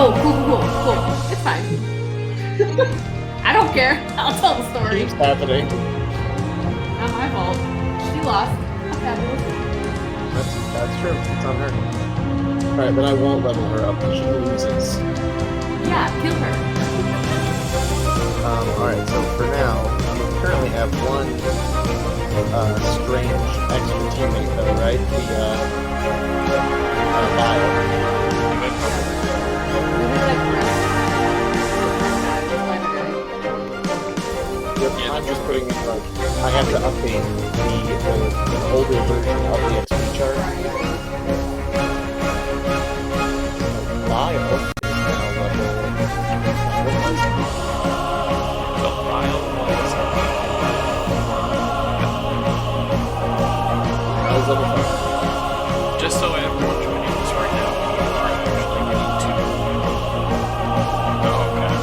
Oh, cool. It's fine. I don't care. I'll tell the story. Keeps happening. Not my fault. She lost. How fabulous. That's true. It's on her. Alright, then I won't level her up. She loses. Yeah, kill her. Alright, so for now, we currently have one strange extra teammate though, right? The Vile. Yep, I'm just putting in like I have to update the older version of the XP chart. Vile is now level. I was level 5. Just so everyone joining us right now, we are actually getting to. Oh, okay.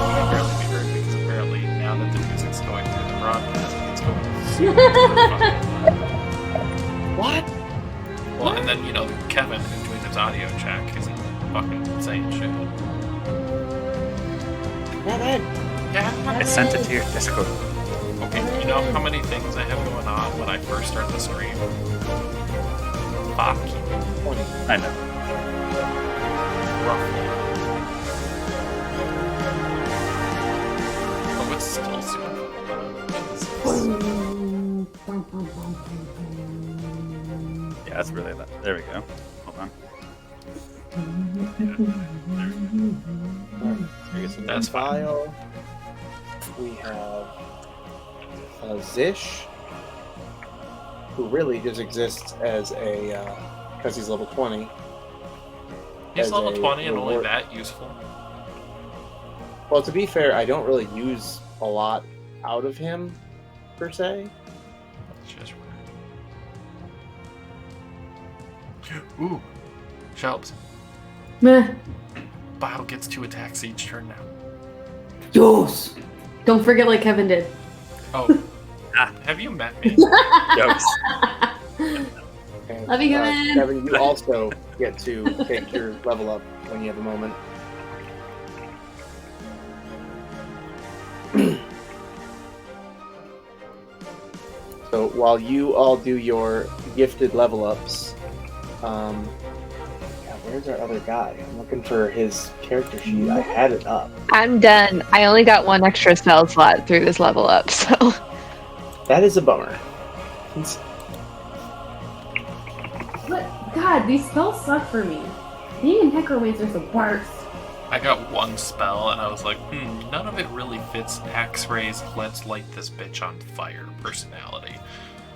We can barely be heard because apparently now that the music's going through the broadcast, it's going super What? Well, and then, Kevin, who's doing his audio check, isn't fucking saying shit. I sent it to your Discord. Okay, you know how many things I have going on when I first start the stream? Fuck you. 20. I know. Roughly. Oh, it's still super Yeah, that's really that. There we go. Hold on. That's fine. Vile. We have Zish, who really just exists as a because he's level 20. He's as level a 20 and only reward. that useful. Well, to be fair, I don't really use a lot out of him, per se. That's just weird. Ooh. Shelps. Meh. Bile gets 2 attacks each turn now. Yes. Don't forget like Kevin did. Oh. Have you met me? Jokes. And, Love you, Kevin. Kevin, you also get to take your level up when you have a moment. So while you all do your gifted level ups, where's our other guy? I'm looking for his character sheet. I had it up. I'm done. I only got 1 extra spell slot through this level up, so. That is a bummer. But God, these spells suck for me. Being a necromancer is the worst. I got 1 spell and I was like, none of it really fits X-Ray's let's light this bitch on fire personality.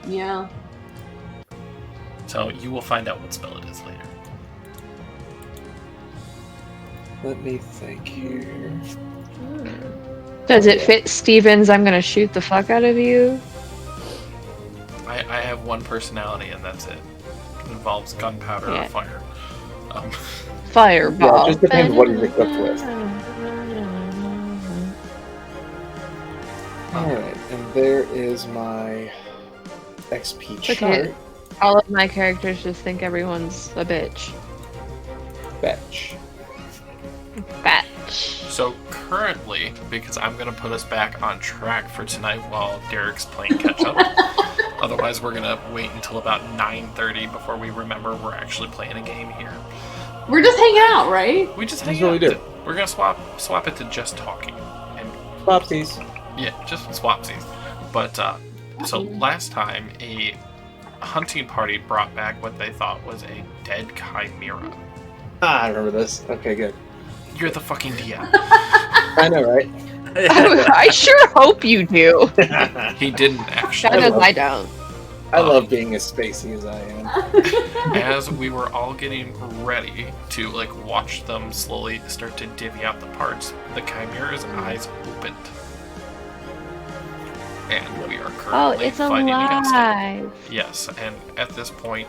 Yeah. So you will find out what spell it is later. Let me think here. Does it fit Stevens? I'm gonna shoot the fuck out of you. I have 1 personality and that's it. It involves gunpowder or fire. Fireball. Yeah, it just depends what he's equipped with. Alright, and there is my XP chart. Okay. All of my characters just think everyone's a bitch. Fetch. Batch. So currently, because I'm going to put us back on track for tonight while Derek's playing catch up. Otherwise, we're going to wait until about 9:30 before we remember we're actually playing a game here. We're just hanging out, right? We just That's hang what out. we do. We're going to swap it to just talking. And Flopsies. yeah, just swapsies. But so last time, a hunting party brought back what they thought was a dead chimera. Ah, I remember this. Okay, good. You're the fucking DM. I know, right? I sure hope you do. He didn't actually. God knows I don't. I love being as spacey as I am. As we were all getting ready to watch them slowly start to divvy out the parts, the chimera's eyes opened. And we are currently It's fighting against it. alive. Yes, and at this point,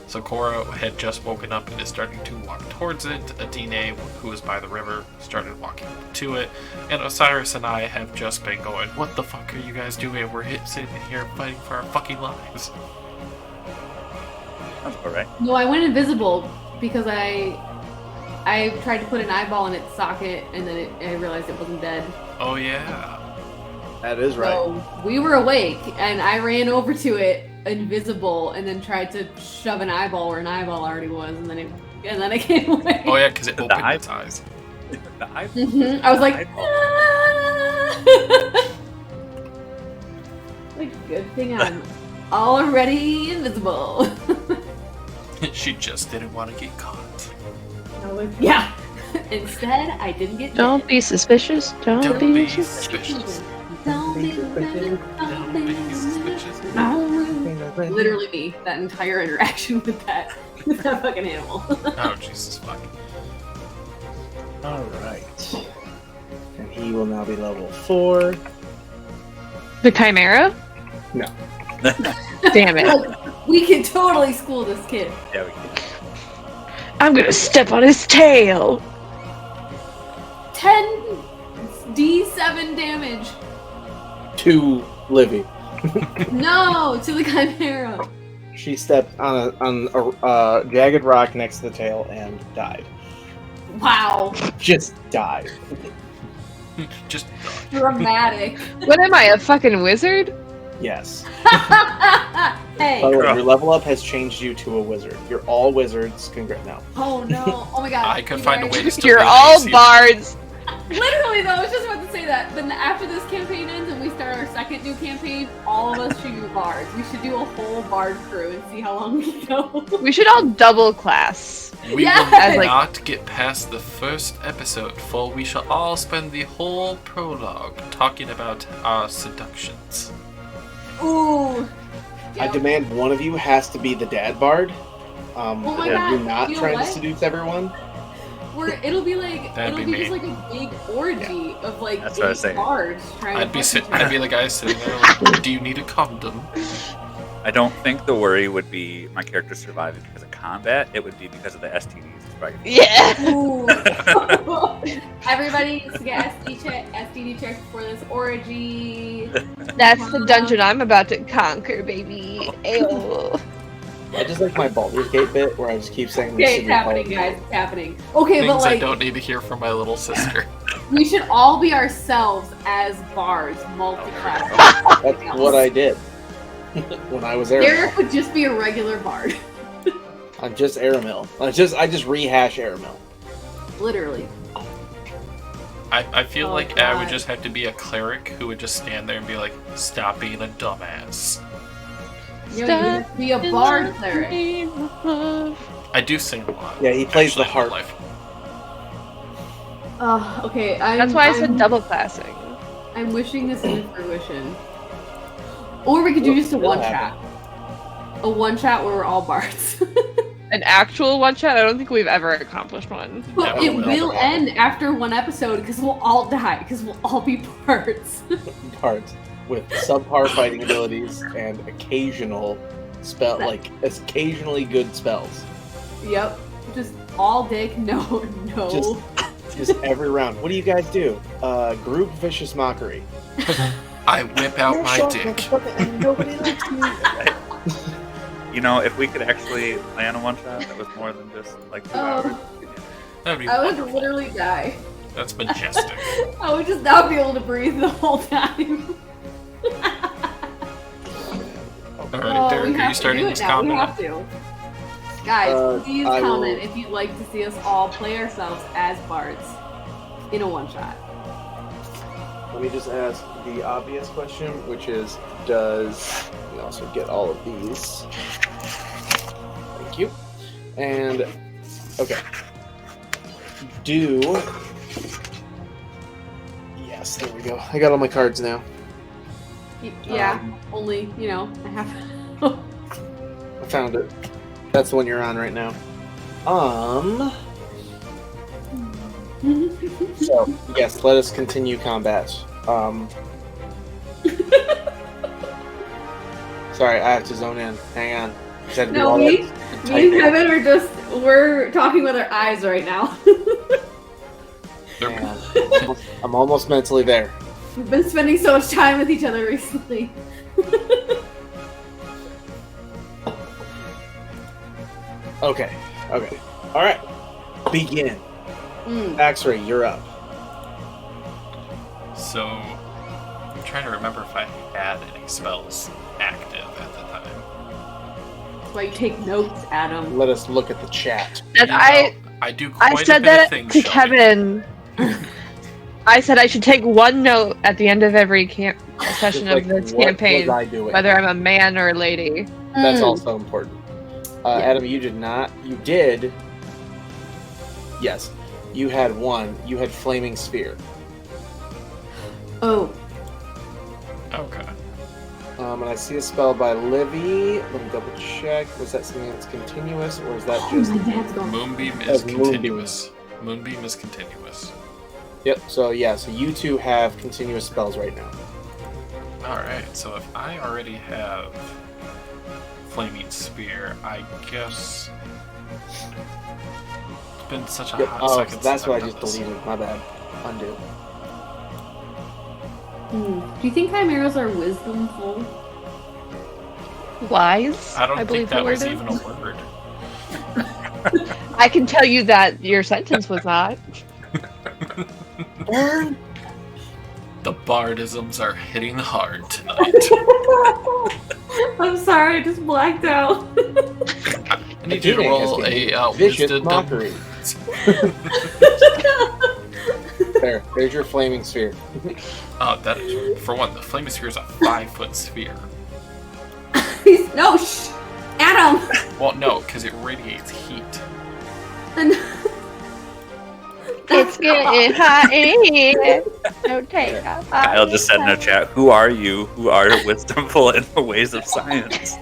Sakura had just woken up and is starting to walk towards it. Adine, who is by the river, started walking to it. And Osiris and I have just been going, what the fuck are you guys doing? We're sitting here fighting for our fucking lives. That's alright. No, I went invisible because I I tried to put an eyeball in its socket, and then I realized it wasn't dead. Oh yeah. That is right. So we were awake, and I ran over to it, invisible, and then tried to shove an eyeball where an eyeball already was, and then it came away. Oh yeah, because it The opened eye- its eyes. The eyeball. Mhm. I was like, Eyeball. "Ah!" Like, good thing I'm already invisible. She just didn't want to get caught. I was, yeah. Instead, I didn't get Don't be suspicious. Don't, Don't be be suspicious. suspicious. Don't be Don't be suspicious. Literally me. That entire interaction with that fucking animal. Oh Jesus fuck. All right. And he will now be level 4. The Chimera? No. Damn it. Like, we can totally school this kid. Yeah, we can. I'm gonna step on his tail. 10 D7 damage. To Livy. No, to the Chimera. She stepped on a jagged rock next to the tail and died. Wow. Just died. Just Dramatic. What am I, a fucking wizard? Yes. Hey. By the way, your level up has changed you to a wizard. You're all wizards. Congrats now. Oh no. Oh my god. I could You find a guys- way to still You're be all easy. bards. Literally though, I was just about to say that. Then after this campaign ends and we start our second new campaign, all of us should be bards. We should do a whole bard crew and see how long we can go. We should all double class. We Yes! will As, like- not get past the first episode, for we shall all spend the whole prologue talking about our seductions. Ooh. I Yeah. demand one of you has to be the dad bard. Oh my You're God, not you know trying what? to seduce everyone. It'll be like That'd it'll be be just me. like a big orgy of like That's what I was 8 saying. bards trying I'd be to fuck each I'd other. be the guy sitting there like, do you need a condom? I don't think the worry would be my character surviving because of combat. It would be because of the STDs. It's probably- Yeah. Ooh. Everybody needs to get STD checked for this orgy. That's the dungeon I'm about to conquer, baby. Ayo. I just like my Baldur's Gate bit where I just keep saying this Okay, should it's be happening, called- guys. It's happening. Okay, Things but I like don't need to hear from my little sister. we should all be ourselves as bards, multi-class. That's what I did when I was Aramil. Derek would just be a regular bard. I'm just Aramil. I just rehash Aramil. Literally. I feel Oh, like I would God. just have to be a cleric who would just stand there and be like, stop being a dumbass. You know, you have to be a bard cleric. I do sing a lot. Yeah, he plays the actually, in harp. real life. Okay. That's why I said double classing. I'm wishing this into fruition. Or we could do just a It'll one happen. shot. A one shot where we're all bards. An actual one shot? I don't think we've ever accomplished one. But Never it will. will end after one episode because we'll all die because we'll all be bards. Bards with subpar fighting abilities and occasional occasionally good spells. Yep. Just all dick, no. Just every round. What do you guys do? Group vicious mockery. I whip out my dick. And nobody likes me. You know, if we could actually plan a one shot that was more than just like 2 hours. That'd be I would wonderful. literally die. That's majestic. I would just not be able to breathe the whole time. Alright, Derek, we are have you to starting do this it now. We combat? have to. Guys, please I comment will- if you'd like to see us all play ourselves as bards in a one shot. Let me just ask the obvious question, which is, does we also get all of these? Thank you. And okay, yes, there we go. I got all my cards now. Yeah, only, I have. I found it. That's the one you're on right now. So yes, let us continue combat. Sorry, I have to zone in. Hang on. Just had to do No, all me that and typing. Kevin we're talking with our eyes right now. Hang on. I'm almost mentally there. We've been spending so much time with each other recently. Okay. All right. Begin. X-Ray, you're up. So, I'm trying to remember if I had any spells active at the time. That's why you take notes, Adam. Let us look at the chat. And I do quite I said a bit that of things, to Shelby. Kevin. I said I should take one note at the end of every session Just like, of this what campaign, was I doing? whether I'm a man or a lady. That's also important. Yeah. Adam, you did not. You did. Yes. You had one. You had Flaming Sphere. Oh. Okay. And I see a spell by Livy. Let me double check. Was that something that's continuous, or is that just... my dad's going. Moonbeam As is continuous. Moonbeam is continuous. Yep, so yeah, so you two have continuous spells right now. Alright, so if I already have Flaming Spear, I guess... It's been such a Yep. hot Oh, second so that's since what I I've just done this. deleted. My bad. Undo. Do you think chimeras are wisdomful? Wise? I don't believe think that the was word even a word. is. I can tell you that your sentence was not. The bardisms are hitting hard tonight. I'm sorry, I just blacked out. I need you to roll a vicious wisdom. mockery. There's your Flaming Sphere. That is, for one, the Flaming Sphere is a 5-foot sphere. No, shh! Adam! Well, no, because it radiates heat. It's getting hot in here. Don't take a Kyle just said in the chat, "Who are you? Who are wisdomful in the ways of science?"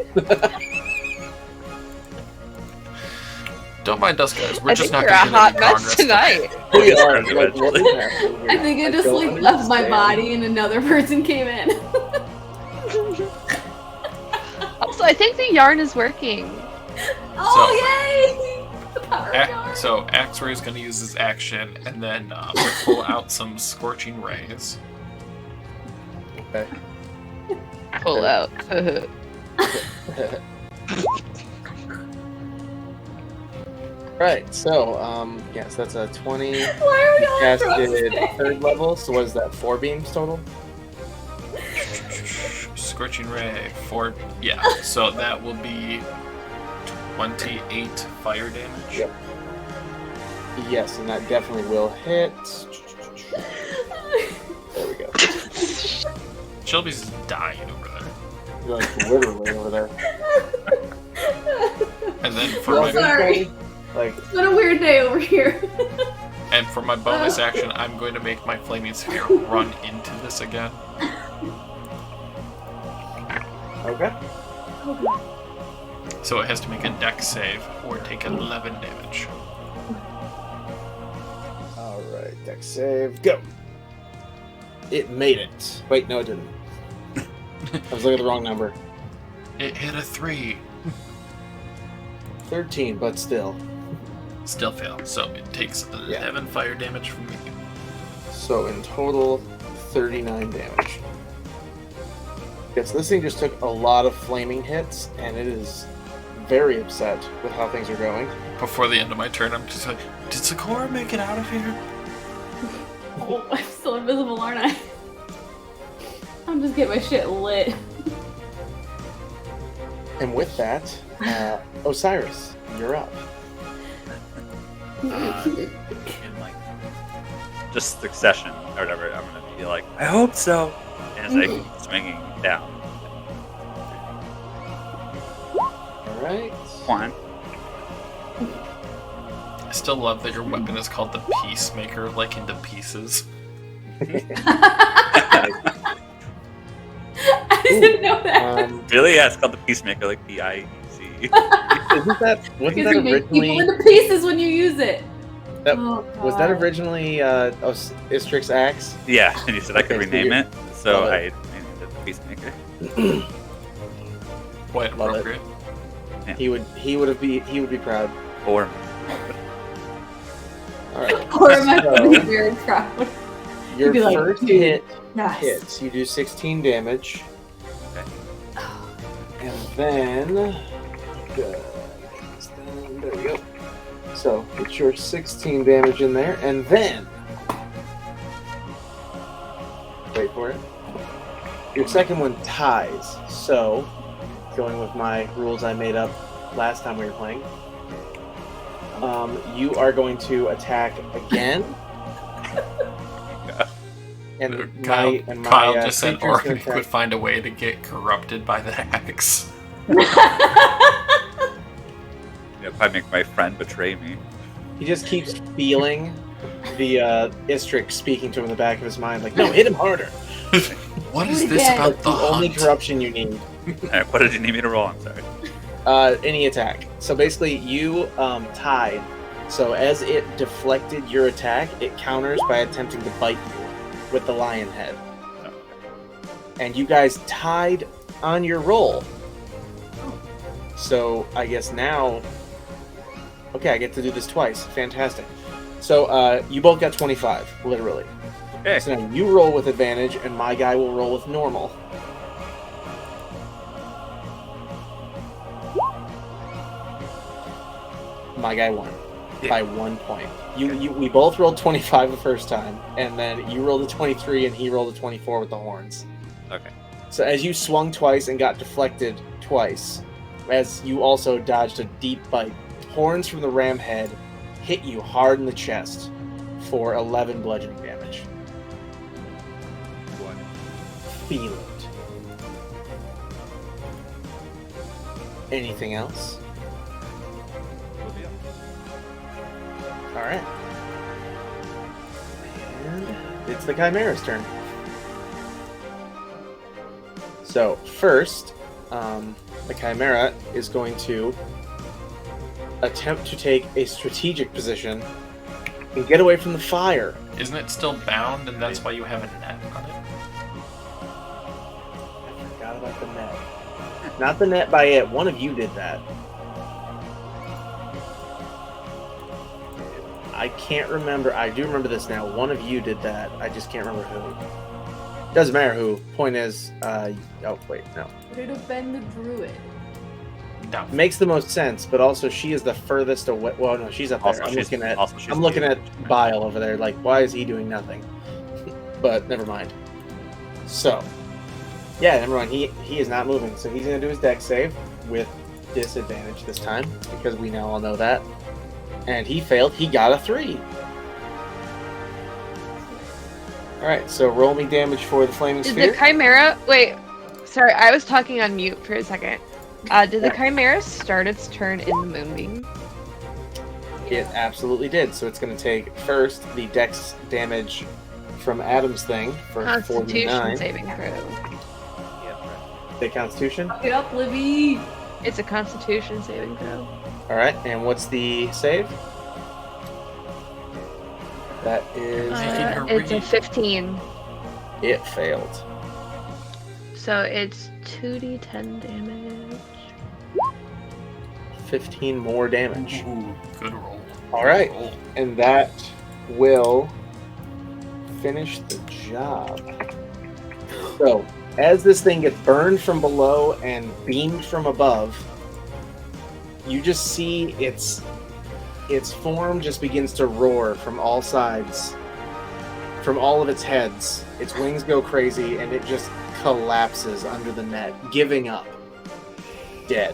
Don't mind us, guys. We're I just think not you're a going to hot get any mess progress. tonight. We are. Like, Like, what is happening here? I think I just don't like left my understand. body and another person came in. Also, I think the yarn is working. Oh, yay! The power of yarn. So X-Ray is going to use his action and then pull out some Scorching Rays. Okay. Pull out. Right, so, yes, that's a 20. Why are we all Casted today? 3rd level, so what is that, 4 beams total? Scorching Ray, 4. Yeah, so that will be 28 fire damage. Yep. Yes, and that definitely will hit. There we go. Shelby's dying over there. You're like literally over there. And then for Well, my Sorry. Like, It's been a weird day over here. bonus action, I'm going to make my Flaming Sphere run into this again. okay. So it has to make a dex save or take 11 damage. Alright, dex save, go. It made it. Wait, no, it didn't. I was looking at the wrong number. It hit a 3. 13, but still. Still failed. So it takes 11 fire damage from me. So in total, 39 damage. Yeah, so this thing just took a lot of flaming hits, and it is very upset with how things are going. Before the end of my turn, I'm just like, did Sakura make it out of here? Oh, I'm still invisible, aren't I? I'm just getting my shit lit. And with that, Osiris, you're up. In like just succession or whatever, I'm gonna be like, "I hope so," as I keep swinging down. Alright. One. I still love that your weapon is called the Peacemaker, like into pieces. I didn't know that. Really? Yeah, it's called the Peacemaker, like PIEC. Wasn't that Because you make people originally into pieces when you use it. that, Oh, was that God. originally Istrix's axe? Yeah, and you said I could Okay, so rename you're- it, so Love I it. named it the Peacemaker. Quite Love it. appropriate. He would be proud. Or Alright. Or am I So, going to be very proud? your be like, first "Dude, hit Yes. hits. You do 16 damage. Okay. And then there we go. So So get your 16 damage in there, and then wait for it. Your second one ties. So, going with my rules I made up last time we were playing, you are going to attack again. And Kyle just said creature's gonna Orbit attack- would find a way to get corrupted by the axe. If I make my friend betray me. He just keeps feeling the Istrix speaking to him in the back of his mind, like, no, hit him harder. What is this about That's the the only hunt? corruption you need. Alright, what did you need me to roll? I'm sorry. Any attack. So basically, you tied. So as it deflected your attack, it counters by attempting to bite you with the lion head. Okay. And you guys tied on your roll. So I guess now... Okay, I get to do this twice. Fantastic. So you both got 25, literally. Okay. So now you roll with advantage, and my guy will roll with normal. My guy won by 1 point. We both rolled 25 the first time, and then you rolled a 23, and he rolled a 24 with the horns. Okay. So as you swung twice and got deflected twice, as you also dodged a deep bite, horns from the ram head hit you hard in the chest for 11 bludgeoning damage. What? Feel it. Anything else? Alright. And it's the Chimera's turn. So, first, the Chimera is going to attempt to take a strategic position and get away from the fire. Isn't it still bound, and that's why you have a net on it? I forgot about the net. Not the net by it. One of you did that. I can't remember. I do remember this now. One of you did that. I just can't remember who. Doesn't matter who. Point is, oh wait, no. Would it have been the druid? No. Makes the most sense, but also she is the furthest away. Well, no, she's up there. Also, she's I'm looking at Bile over there. Like, why is he doing nothing? But never mind. So, yeah, never mind. He is not moving, so he's gonna do his dex save with disadvantage this time because we now all know that. And he failed. He got a 3. All right, so roll me damage for the flaming Did sphere. the Chimera... Wait, sorry, I was talking on mute for a second. Did the Chimera start its turn in the Moonbeam? It absolutely did. So it's going to take first the dex damage from Adam's thing for Constitution 49. saving throw. The Constitution. Get up, Livy! It's a Constitution saving throw. All right, and what's the save? That is It's a 15. it failed. So it's 2d10 damage. 15 more damage. Ooh, good roll. All right, Roll. and that will finish the job. So, as this thing gets burned from below and beamed from above, you just see its form just begins to roar from all sides, from all of its heads. Its wings go crazy, and it just collapses under the net, giving up, dead.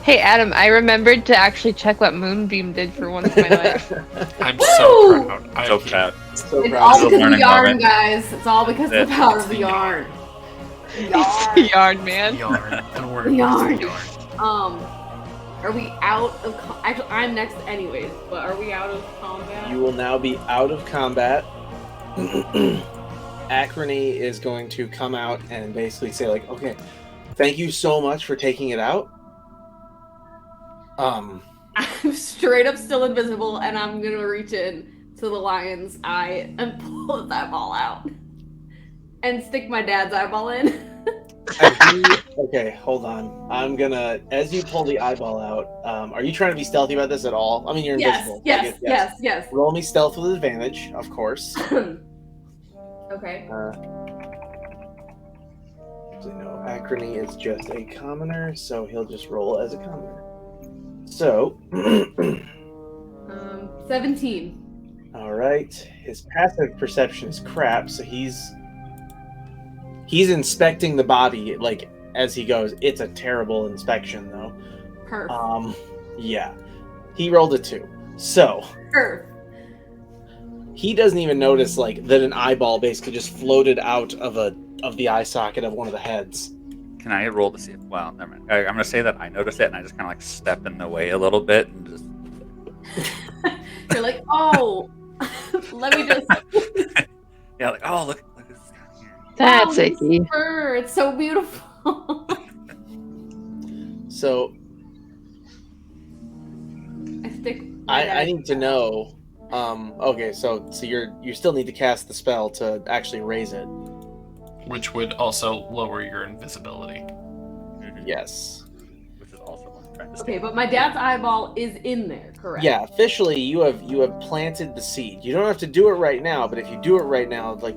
Hey Adam, I remembered to actually check what Moonbeam did for once in my life. I'm so Woo! proud. So proud. So It's proud. all This is a because of the learning yarn, moment. guys. It's all because of the power of the yarn. It's the yarn, man. Yarn. The word Yarn. is yarn. Are we out of... Actually, I'm next anyways, but are we out of combat? You will now be out of combat. Acrony is going to come out and basically say, like, okay, thank you so much for taking it out. I'm straight up still invisible, and I'm gonna reach in to the lion's eye and pull his eyeball out. And stick my dad's eyeball in. Okay, hold on. I'm gonna, as you pull the eyeball out, are you trying to be stealthy about this at all? I mean, you're Yes, invisible. yes. Roll me stealth with advantage, of course. Okay. So no, Acrony is just a commoner, so he'll just roll as a commoner. So, 17. all right. His passive perception is crap, so he's inspecting the body like as he goes. It's a terrible inspection, though. Perf. Yeah, he rolled a 2. So Perf. he doesn't even notice like that an eyeball basically just floated out of the eye socket of one of the heads. Can I roll to see if? Well, never mind. I'm gonna say that I noticed it, and I just kind of like step in the way a little bit, and just. You're like, oh, let me just. Yeah, like oh look at this guy here. That's wow, icky. this fur, it's so beautiful. So I need to know. Okay, so you still need to cast the spell to actually raise it. Which would also lower your invisibility. Mhm. Yes. Which is also what I'm trying to Okay, say. but my dad's eyeball is in there, correct? Yeah, officially you have planted the seed. You don't have to do it right now, but if you do it right now, like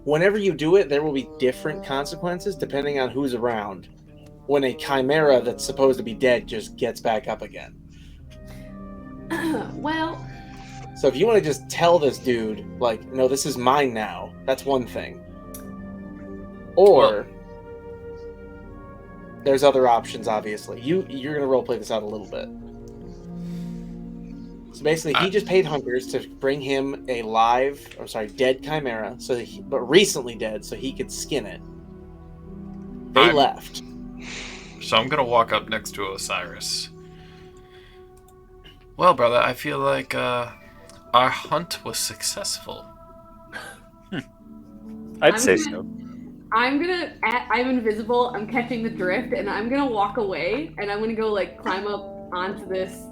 whenever you do it, there will be different consequences depending on who's around. When a chimera that's supposed to be dead just gets back up again. Well, So if you want to just tell this dude, like, no, this is mine now, that's one thing. Or there's other options, obviously. You're gonna roleplay this out a little bit. So basically, he just paid hunters to bring him a dead chimera, but recently dead, so he could skin it. They left. So I'm gonna walk up next to Osiris. Well, brother, I feel like our hunt was successful. I'd say so. I'm invisible, I'm catching the drift, and I'm gonna walk away, and I'm gonna go, like, climb up onto this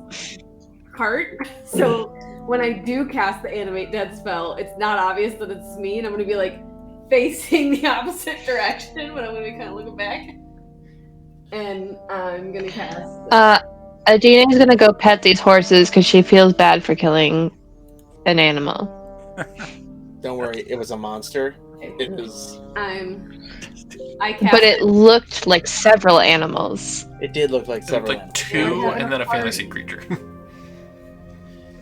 cart, so when I do cast the Animate Dead spell, it's not obvious that it's me, and I'm gonna be, like, facing the opposite direction, but I'm gonna be kind of looking back. And I'm gonna cast... Adina's gonna go pet these horses because she feels bad for killing an animal. Don't worry, it was a monster. It was... I cast But it looked like several animals. It did look like It looked several. like 2 and then a fantasy creature.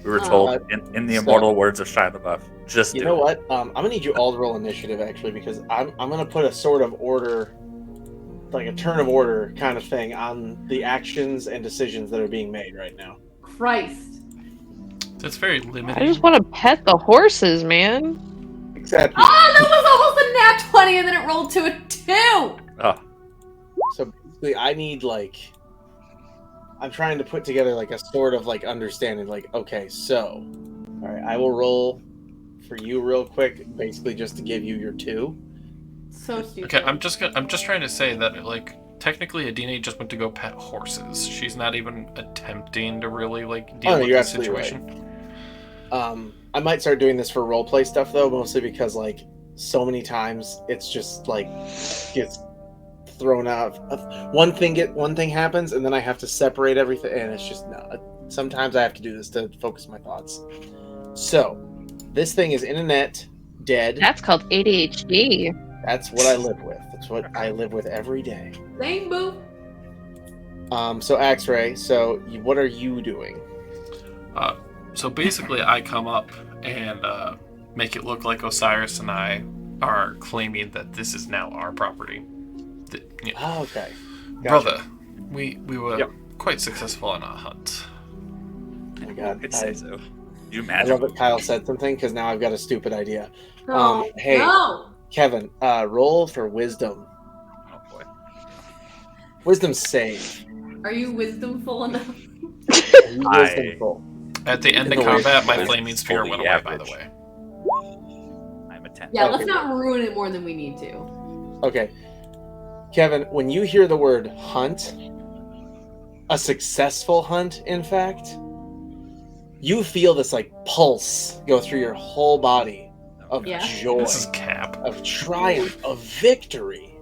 We were told in the immortal words of Shia LaBeouf, just You do know it. what? I'm gonna need you all to roll initiative actually, because I'm gonna put a sort of order, like a turn of order kind of thing on the actions and decisions that are being made right now. Christ. That's very limiting. I just want to pet the horses, man. Except That was almost a nat 20 and then it rolled to a 2! Oh, so basically I need I'm trying to put together like a sort of like understanding, like, okay, so all right, I will roll for you real quick, basically just to give you your 2. So stupid. Okay, I'm just trying to say that, like, technically Adina just went to go pet horses. She's not even attempting to really, like, deal with you're the absolutely situation. Right. I might start doing this for roleplay stuff though, mostly because like so many times it's just like gets thrown out. One thing happens, and then I have to separate everything, and it's just no. Sometimes I have to do this to focus my thoughts. So this thing is in a net, dead. That's called ADHD. That's what I live with. That's what I live with every day. Same boo. So X-Ray. So what are you doing? So basically, I come up and make it look like Osiris and I are claiming that this is now our property. Oh, okay. Gotcha. Brother, we were quite successful on our hunt. Oh my God, I'd say so. You I imagine? love that Kyle said something because now I've got a stupid idea. Oh, Hey, no! Kevin, roll for wisdom. Oh boy. Wisdom save. Are you wisdomful enough? Wisdomful. At the end In of the way combat, of my wisdom, flaming sphere fully went away, by the average. way. I'm a 10. Yeah, Okay. let's not ruin it more than we need to. Okay. Kevin, when you hear the word hunt, a successful hunt, in fact, you feel this like pulse go through your whole body of Yeah. joy, This is Cap. of triumph, of victory.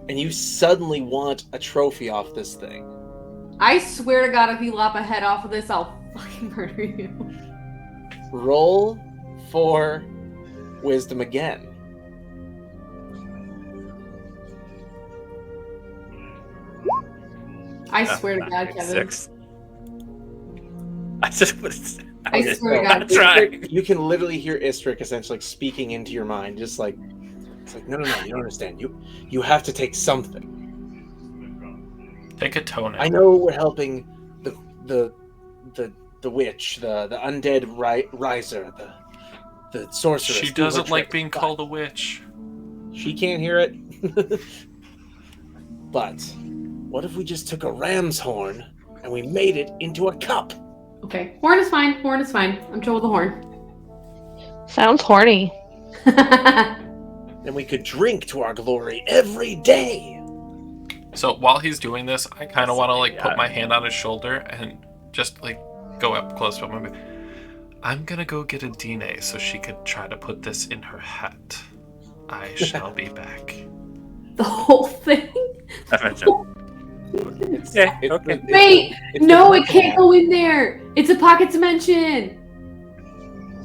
And you suddenly want a trophy off this thing. I swear to God, if you lop a head off of this, I'll fucking murder you. Roll for wisdom again. I swear to God, Kevin. 6. I just was. I swear to God. That's right. Istrik, you can literally hear Istrik essentially speaking into your mind, just like it's like no, you don't understand. You have to take something. Take a toenail. I know we're helping the witch, the undead riser, the sorceress. She do her doesn't like tricks, being but called a witch. She can't hear it. But what if we just took a ram's horn and we made it into a cup? Okay, horn is fine. Horn is fine. I'm chill with the horn. Sounds horny. And we could drink to our glory every day. So while he's doing this, I kind of want to like put my hand on his shoulder and just like go up close to him. I'm gonna go get a Dine so she could try to put this in her hat. I shall be back. The whole thing? Yeah, okay. Wait, no, it can't go in there. It's a pocket dimension.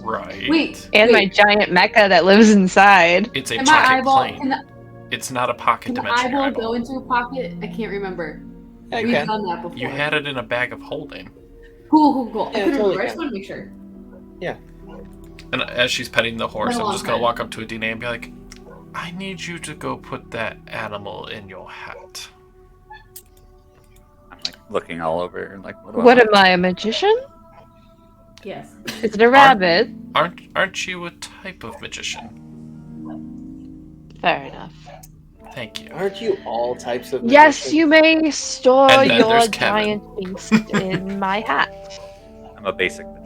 Right. Wait, And my giant mecha that lives inside. It's a Can my pocket eyeball? plane. It's not a pocket Can the dimension. eyeball eyeball. go into a pocket? I can't remember. I We've can. done that before. You had it in a bag of holding. Cool. Yeah, I couldn't totally remember. I just can. want to make sure. And as she's petting the horse, Been a I'm long just gonna time. walk up to Adina and be like, I need you to go put that animal in your hat. I'm like looking all over and like, What am I, a magician? Yes. Is it a rabbit? Aren't you a type of magician? Fair enough. Thank you. Aren't you all types of Yes, magicians? you may store And then your there's Kevin. giant beast in my hat. I'm a basic magician.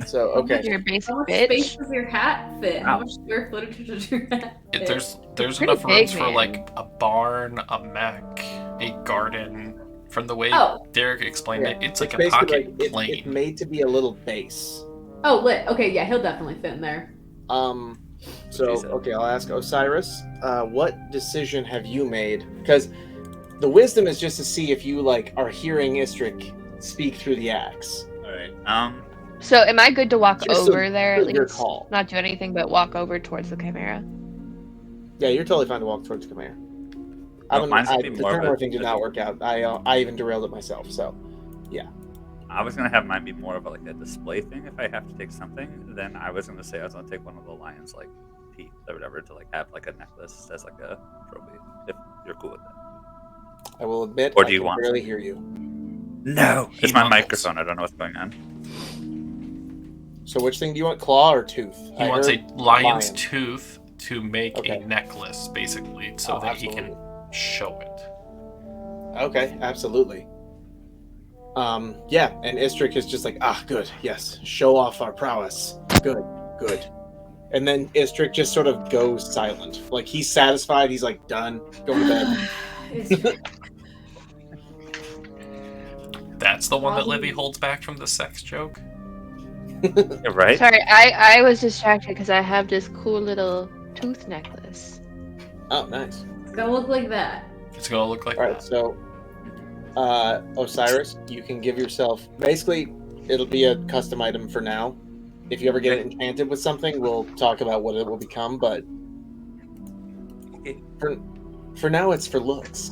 So okay. You're a basic How much bitch. space does your hat fit? How Wow. much square footage does your hat fit? There's pretty enough big, rooms for man. like a barn, a mech, a garden. From the way Oh. Derek explained Yeah, it, it's like a basically pocket like, it's plane. made to be a little base. Oh, lit. Okay, yeah, he'll definitely fit in there. So Jesus. okay, I'll ask Osiris. What decision have you made? Because the wisdom is just to see if you like are hearing Istrik speak through the axe. All right. So am I good to walk Just so- over there at your least? call. Not do anything but walk over towards the chimera. Yeah, you're totally fine to walk towards Khmer. No, mine's gonna be The more of Khmer a- thing did not work out. I even derailed it myself. So I was gonna have mine be more of like a display thing. If I have to take something, then I was gonna say I was gonna take one of the lion's like teeth or whatever to like have like a necklace as like a trophy. If you're cool with it. I will admit, Or do I you can want barely some? hear you. No, He it's my muggles. microphone. I don't know what's going on. So which thing do you want, claw or tooth? He I wants a heard lion's lion. tooth to make Okay. a necklace, basically, so Oh, that he absolutely. can show it. Okay, absolutely. Yeah, and Istrik is just like, good, yes, show off our prowess. Good. And then Istrik just sort of goes silent. Like, he's satisfied, he's like, done, going to bed. That's the one that Livy holds back from the sex joke? Yeah, right? Sorry, I was distracted because I have this cool little tooth necklace. Oh, nice. It's gonna look like that. It's gonna look like Alright, that. so, Osiris, you can give yourself, basically, it'll be a custom item for now. If you ever get it enchanted with something, we'll talk about what it will become, but Okay. for now, it's for looks.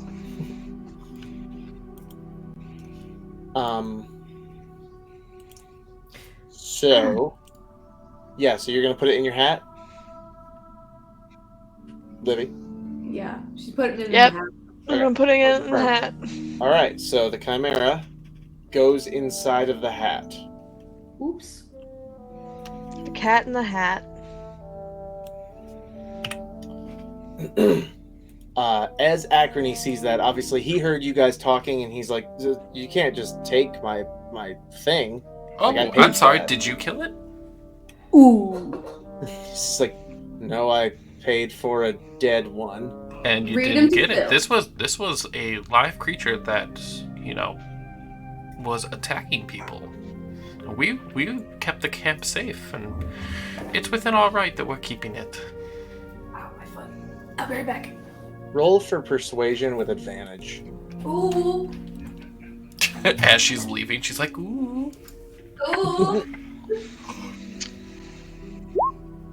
So, yeah, so you're gonna put it in your hat, Livy. Yeah, she's putting it in Yep. the hat. I'm putting it in the hat. All right, so the chimera goes inside of the hat. Oops. The cat in the hat. As Acrony sees that, obviously he heard you guys talking, and he's like, "You can't just take my thing." Oh, Like, I paid I'm for sorry, that. did you kill it? Ooh. He's just like, "No, I paid for a dead one." And you Read didn't him to get it. Phil. This was a live creature that, was attacking people. We kept the camp safe, and it's within our right that we're keeping it. Oh, my foot. I'll be right back. Roll for persuasion with advantage. Ooh. As she's leaving, she's like, ooh. Ooh.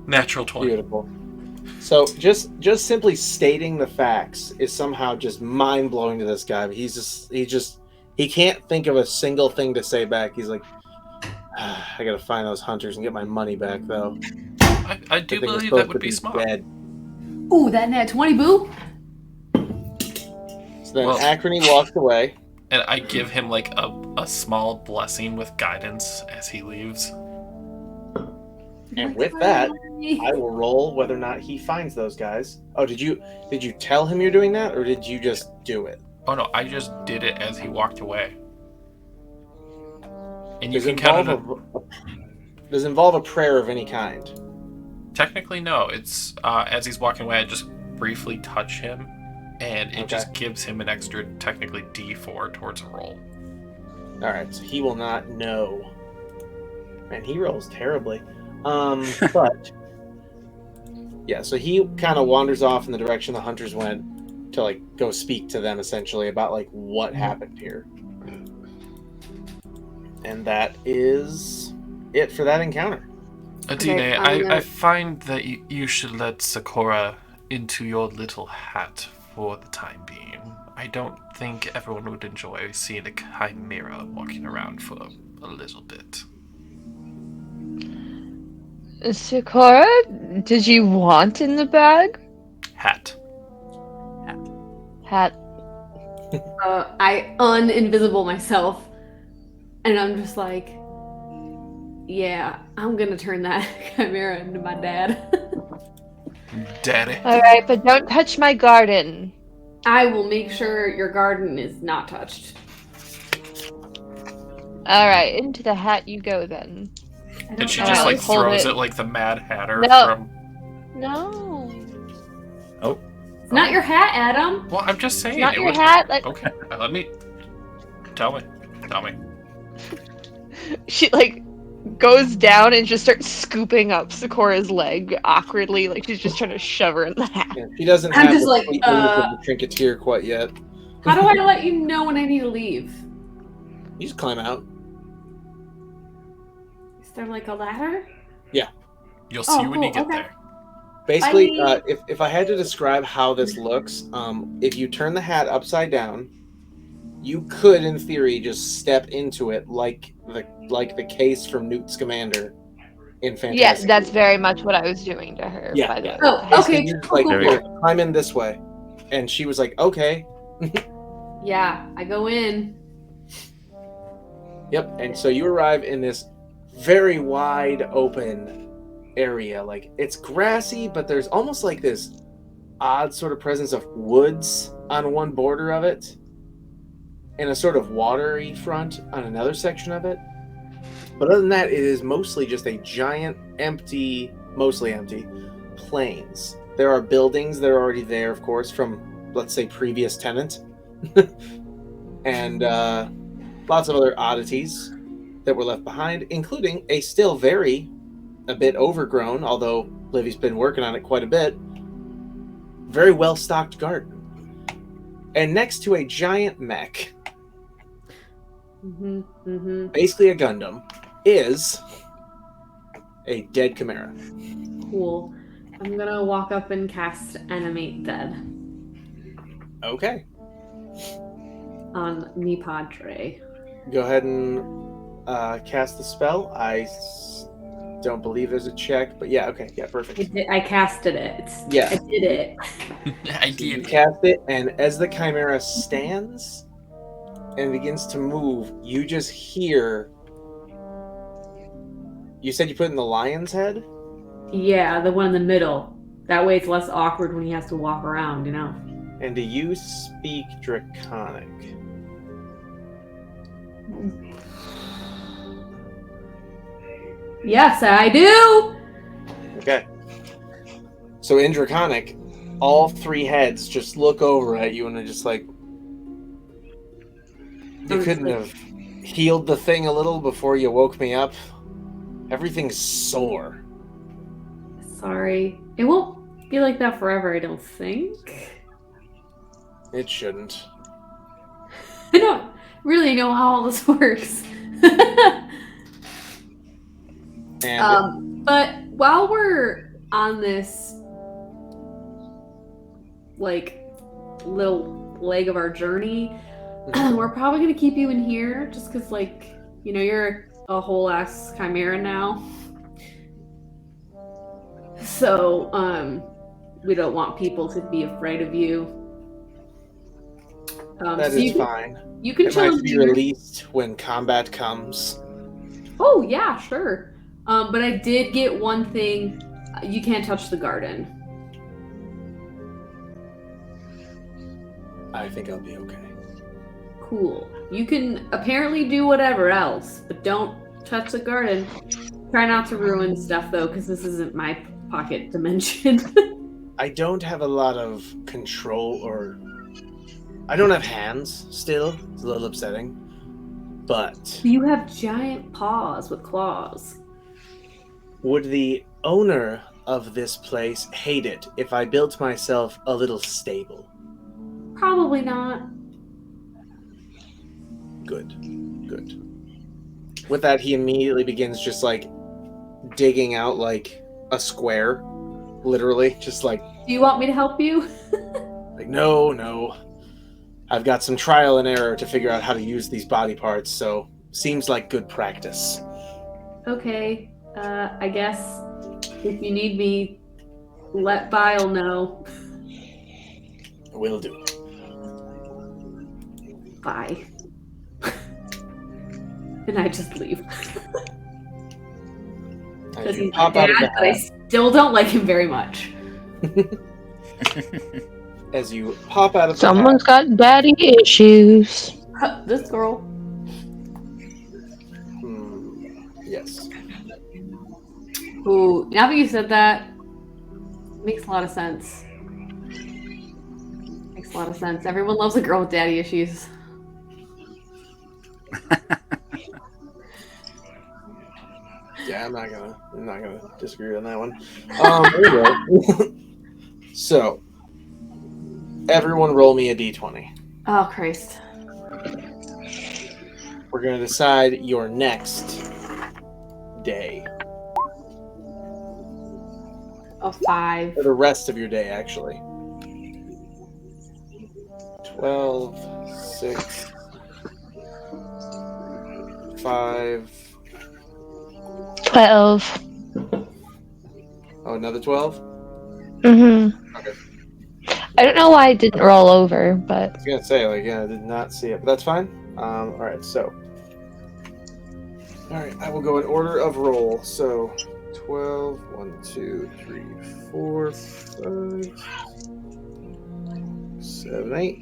Natural 20. Beautiful. So just simply stating the facts is somehow just mind blowing to this guy. But he can't think of a single thing to say back. He's like, I gotta find those hunters and get my money back, though. I do Good thing they're believe supposed that would to be smart. dead. Ooh, that nat 20, boo. So then Well- Acrony walks away. And I give him like a small blessing with guidance as he leaves. And with that, I will roll whether or not he finds those guys. Oh, did you tell him you're doing that, or did you just do it? Oh no, I just did it as he walked away. And you Does can it count it. does it involve a prayer of any kind? Technically, no. It's as he's walking away, I just briefly touch him, and it just gives him an extra, technically D4 towards a roll. All right, so he will not know. Man, he rolls terribly. But yeah, so he kind of wanders off in the direction the hunters went to like go speak to them essentially about like what happened here. And that is it for that encounter. Adine, Okay, I'm gonna- I find that you should let Sakura into your little hat for the time being. I don't think everyone would enjoy seeing a chimera walking around for a little bit. Sakura, did you want in the bag? Hat. Hat. I uninvisible myself, and I'm just like, yeah, I'm gonna turn that chimera into my dad. Daddy. Alright, but don't touch my garden. I will make sure your garden is not touched. Alright, into the hat you go then. I And she don't just know. like hold throws it. it like the Mad Hatter No. from. No. It's not your hat, Adam. Well, I'm just saying. It's not it your would... hat. Like, Okay, let me. Tell me. she like goes down and just starts scooping up Sakura's leg awkwardly, like she's just trying to shove her in the hat. Yeah, he doesn't I'm have just the like, sweet moves of the trinketeer quite yet. How do I let you know when I need to leave? You just climb out. Is there like a ladder? You'll see Oh, when you cool, get okay. there. Basically, Bye. if I had to describe how this looks, if you turn the hat upside down, you could, in theory, just step into it like the case from Newt Scamander in Fantastic. Yes, that's very much what I was doing to her. Yeah, by the yeah. way. Oh, Basically, okay. you're just Cool, like, cool, There we cool. climb in this way, and she was like, okay, Yeah, I go in. yep. And so you arrive in this very wide open area. Like it's grassy, but there's almost like this odd sort of presence of woods on one border of it, and a sort of watery front on another section of it. But other than that, it is mostly just a giant, mostly empty plains. There are buildings that are already there, of course, from, let's say, previous tenant. And lots of other oddities that were left behind, including a still a bit overgrown, although Livy's been working on it quite a bit, very well-stocked garden. And next to a giant mech, basically a Gundam, is a dead chimera. Cool. I'm gonna walk up and cast Animate Dead Okay. on Mi Padre. Go ahead and cast the spell. Don't believe there's a check, but yeah, okay, yeah, perfect. I casted it. Yeah. I did it. I You did. cast it, and as the chimera stands and begins to move, you just hear. You said you put it in the lion's head? Yeah, the one in the middle. That way it's less awkward when he has to walk around, you know? And do you speak Draconic? Yes, I do! Okay. So in Draconic, all three heads just look over at you and are just like, you couldn't have healed the thing a little before you woke me up? Everything's sore. Sorry. It won't be like that forever, I don't think. It shouldn't. I don't really know how all this works. And But while we're on this, like, little leg of our journey, we're probably gonna keep you in here just because, like, you know, you're a whole ass chimera now. So, we don't want people to be afraid of you. That so is fine. You can It chill might in be here. released when combat comes. Oh yeah, sure. But I did get one thing. You can't touch the garden. I think I'll be okay. Cool. You can apparently do whatever else, but don't touch the garden. Try not to ruin stuff though, because this isn't my pocket dimension. I don't have a lot of control, or I don't have hands still. It's a little upsetting. But You have giant paws with claws. would the owner of this place hate it if I built myself a little stable? Probably not. Good. Good. With that, he immediately begins just like digging out like a square. Literally. Just like, Do you want me to help you? no. I've got some trial and error to figure out how to use these body parts, so seems like good practice. Okay. I guess if you need me, let Bile know. Will do. Bye. And I just leave. As Because you he's my pop out of dad, the but I house, still don't like him very much. as you pop out of the Someone's house, got daddy issues. This girl. yes. Ooh, now that you said that, makes a lot of sense. Makes a lot of sense. Everyone loves a girl with daddy issues. Yeah, I'm not gonna disagree on that one. Anyway. So, everyone roll me a d20. Oh, Christ. We're gonna decide your next day. A 5. Or the rest of your day, actually. 12, 6, 5. 12. Oh, another 12? Mm-hmm. Okay. I don't know why I didn't roll over, but I was gonna say, like, yeah, I did not see it, but that's fine. Alright, so. Alright, I will go in order of roll. So, 12, 1, 2, 3, 4, 5, 7, 8,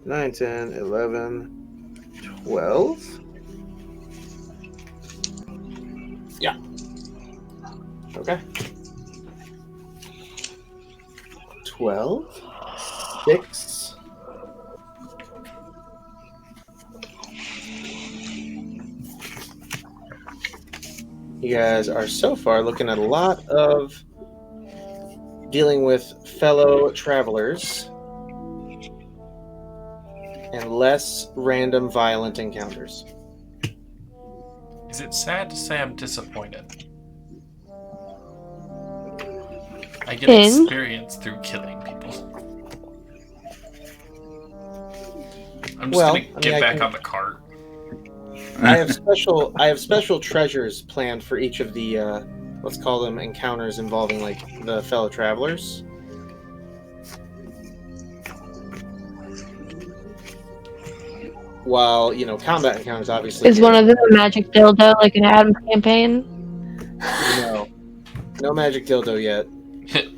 9, 10, 11, 12. Yeah. Okay. 12, 6. You guys are so far looking at a lot of dealing with fellow travelers and less random violent encounters. Is it sad to say I'm disappointed? I get In? experience through killing people. I'm just Well, gonna I mean, get I back can- on the cart. I have special treasures planned for each of the let's call them encounters involving like the fellow travelers. While, combat encounters obviously is one of them a magic dildo like an Adams campaign? no magic dildo yet.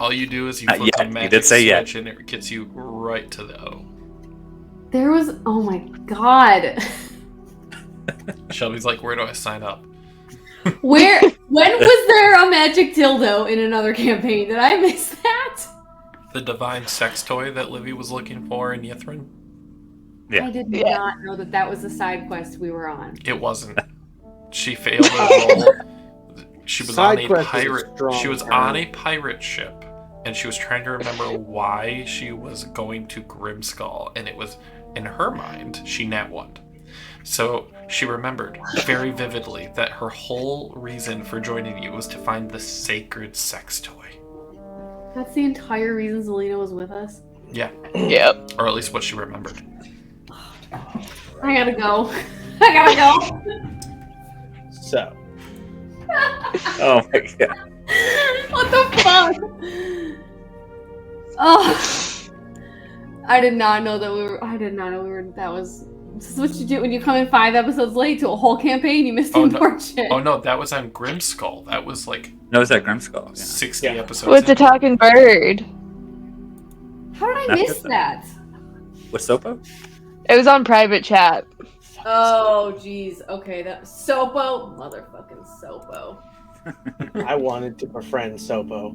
All you do is you Not flip the yet. You magic did say yet. switch and it gets you right to the O. There was. Oh my god. Shelby's like, where do I sign up? When was there a magic dildo in another campaign? Did I miss that? The divine sex toy that Livy was looking for in Yithrin? Yeah. I did Yeah. not know that was the side quest we were on. It wasn't. She failed her roll. She was Side on a quest is a pirate. strong She was term. on a pirate ship, and she was trying to remember why she was going to Grimskull, and it was in her mind she nat one. So she remembered very vividly that her whole reason for joining you was to find the sacred sex toy. That's the entire reason Zelina was with us. Yeah, Yep. or at least what she remembered. I gotta go. I gotta go. So, Oh my god. What the fuck? Oh. I did not know that we were. That was. This is what you do when you come in 5 episodes late to a whole campaign. You missed the important shit. Oh no, that was on Grimskull. That was like No, it's that Grimskull. Yeah. 60 Yeah. episodes. With the in. talking bird. How did I Not miss good, that? With Sopo? It was on private chat. Oh, jeez. Okay, that Sopo, motherfucking Sopo. I wanted to befriend Sopo.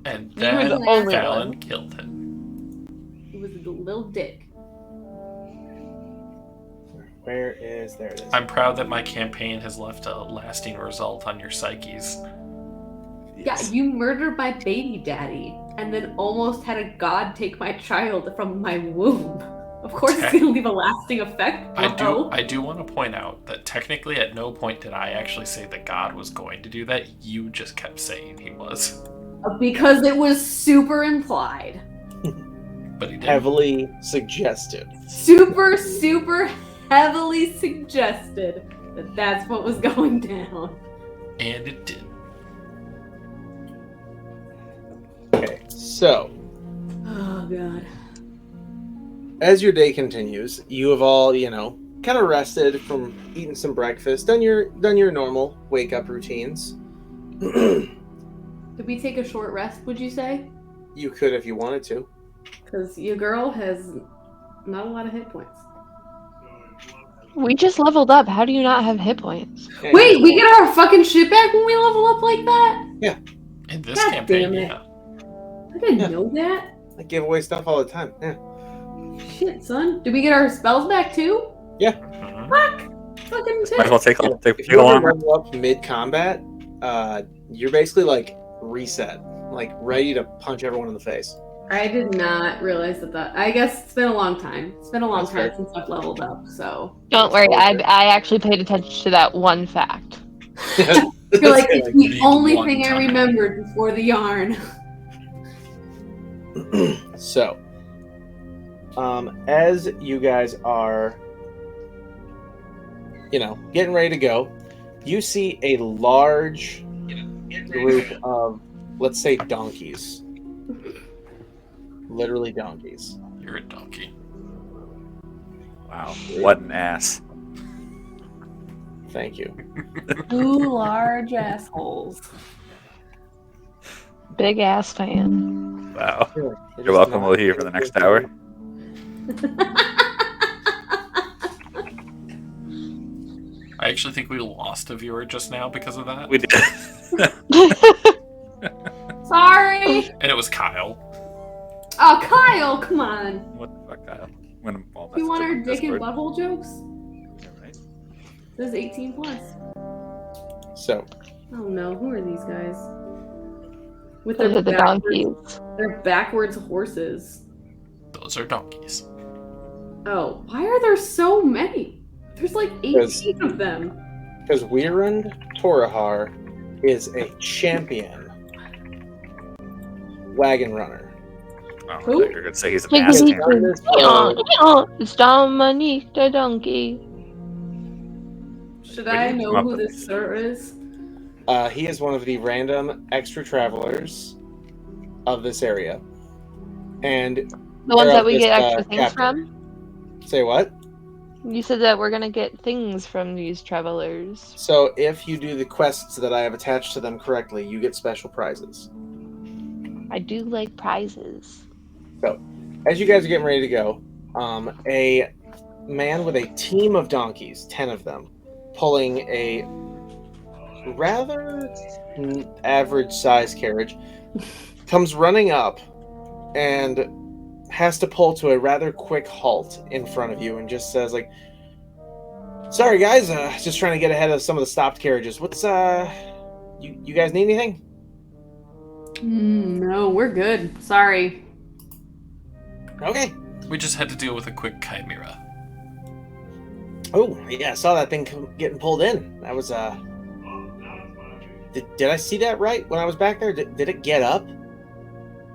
And You were then the only Fallon one. killed him. He was a little dick. Where is... There it is. I'm proud that my campaign has left a lasting result on your psyches. Yeah, you murdered my baby daddy, and then almost had a god take my child from my womb. Of course, it's gonna leave a lasting effect. I bro. do want to point out that technically at no point did I actually say that God was going to do that. You just kept saying he was. Because it was super implied. But he didn't. Heavily suggested. Super, super heavily suggested that that's what was going down. And it did. Okay, so Oh, God. as your day continues, you have all, kind of rested from eating some breakfast, done your normal wake up routines. Did we take a short rest, would you say? You could if you wanted to. Because your girl has not a lot of hit points. We just leveled up. How do you not have hit points? Yeah, Wait, we get our fucking shit back when we level up like that? In this God campaign, damn it. yeah. I didn't Yeah. know that. I give away stuff all the time. Yeah. Shit, son. Did we get our spells back too? Mhm. Fuck! Fucking Might as shit. well take If you ever along. level up mid combat, you're basically like reset, like ready to punch everyone in the face. I did not realize that. I guess it's been a long time. It's been a long That's time fair. since I've leveled up, so. Don't worry, I actually paid attention to that one fact. I feel like it's the The only one thing I time. remembered before the yarn. So, as you guys are, getting ready to go, you see a large group of, let's say, donkeys. Literally donkeys. You're a donkey. Wow, what an ass. Thank you. 2 large assholes. Big ass fan. Wow. You're You're welcome. We'll hear you for the next hour. I actually think we lost a viewer just now because of that. We did. Sorry! And it was Kyle. Oh, Kyle, come on. What the fuck, Kyle? When all You want our messages dick and on Discord. butthole jokes? Yeah, right? This is 18 plus. So, Oh no, who are these guys? With Those their are the backwards, donkeys. their backwards horses. Those are donkeys. Oh, why are there so many? There's like 18 of them. because Weirund Torahar is a champion wagon runner. Oh, I Who? thought you were going to say he's a Hey, mass who- handler. It's Dominique the donkey. Should Where I did you know come up who with this these? sir is? He is one of the random extra travelers of this area. And The ones Or that we this, get extra things captain. from? say what? You said that we're gonna get things from these travelers. So if you do the quests that I have attached to them correctly, you get special prizes. I do like prizes. As you guys are getting ready to go, a man with a team of donkeys, 10 of them, pulling a rather average size carriage, comes running up and has to pull to a rather quick halt in front of you and just says, like, sorry guys, just trying to get ahead of some of the stopped carriages. What's you guys need anything? No, we're good. Sorry. Okay. We just had to deal with a quick chimera. Oh yeah, I saw that thing getting pulled in. That was did I see that right when I was back there? Did it get up?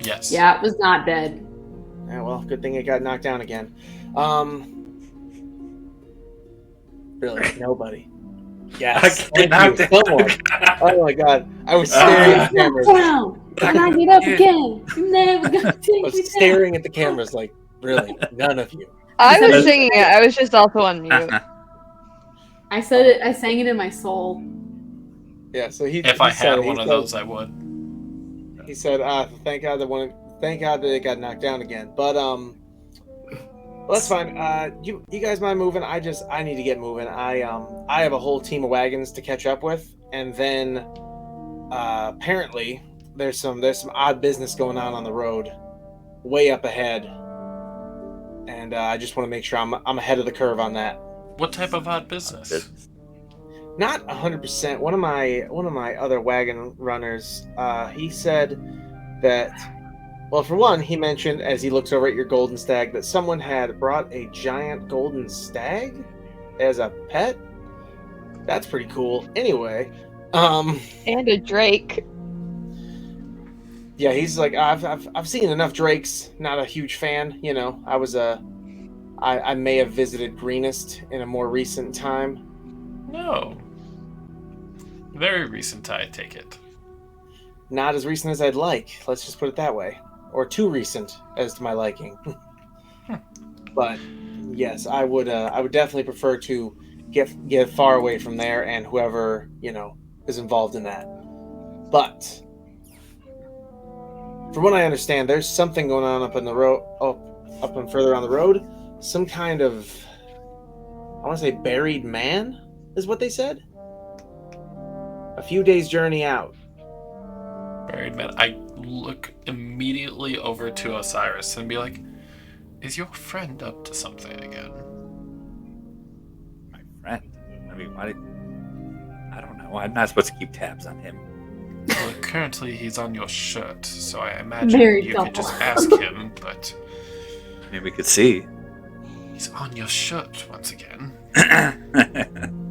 Yes. Yeah, it was not dead. Yeah, well, good thing it got knocked down again. Really, nobody. Yes, Get thank you, knocked down. someone. Oh my god, I was staring at the cameras. Down. When I get up again, you're never gonna I take was me down. staring at the cameras like, really, none of you. I was That's- singing it. I was just also on mute. I said it. I sang it in my soul. Yeah, so he. If he I said, had he one of said- those, I would. He said, thank God that it got knocked down again. But well, that's fine. You guys mind moving? I need to get moving. I have a whole team of wagons to catch up with, and then apparently there's some odd business going on the road, way up ahead, and I just want to make sure I'm ahead of the curve on that. What type of odd business? Not 100%. One of my other wagon runners, he said that, well, for one, he mentioned as he looks over at your golden stag that someone had brought a giant golden stag as a pet. That's pretty cool. Anyway, And a Drake. yeah, he's like, I've seen enough drakes. Not a huge fan, you know. I may have visited Greenest in a more recent time. No. Very recent, I take it. Not as recent as I'd like. Let's just put it that way. Or too recent as to my liking. But yes, I would definitely prefer to get far away from there and whoever, is involved in that. But from what I understand, there's something going on up in the road, up and further on the road. Some kind of, I want to say, buried man is what they said. A few days' journey out. Buried man. I look immediately over to Osiris and be like, is your friend up to something again? My friend? I mean, I don't know. I'm not supposed to keep tabs on him. Well, currently he's on your shirt, so I imagine Very you double. could just ask him, but Maybe we could see. he's on your shirt once again.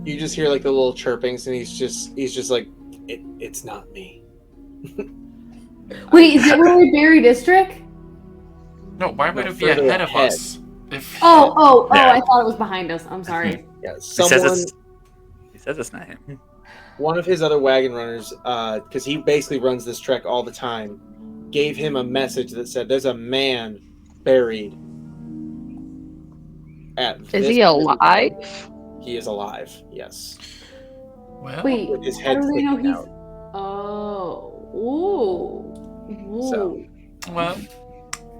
You just hear like the little chirpings, and he's just like, it's not me. Wait, is it where we buried Istrick? No, why would No, it be further ahead of ahead. us? If Oh, Yeah. I thought it was behind us. I'm sorry. Yeah, He says someone, it's not him. one of his other wagon runners, because he basically runs this trek all the time, gave him a message that said, "There's a man buried at." Is this he alive? He is alive. Yes, well, Wait, with his how head do they know sticking he's? out. Oh, ooh. So-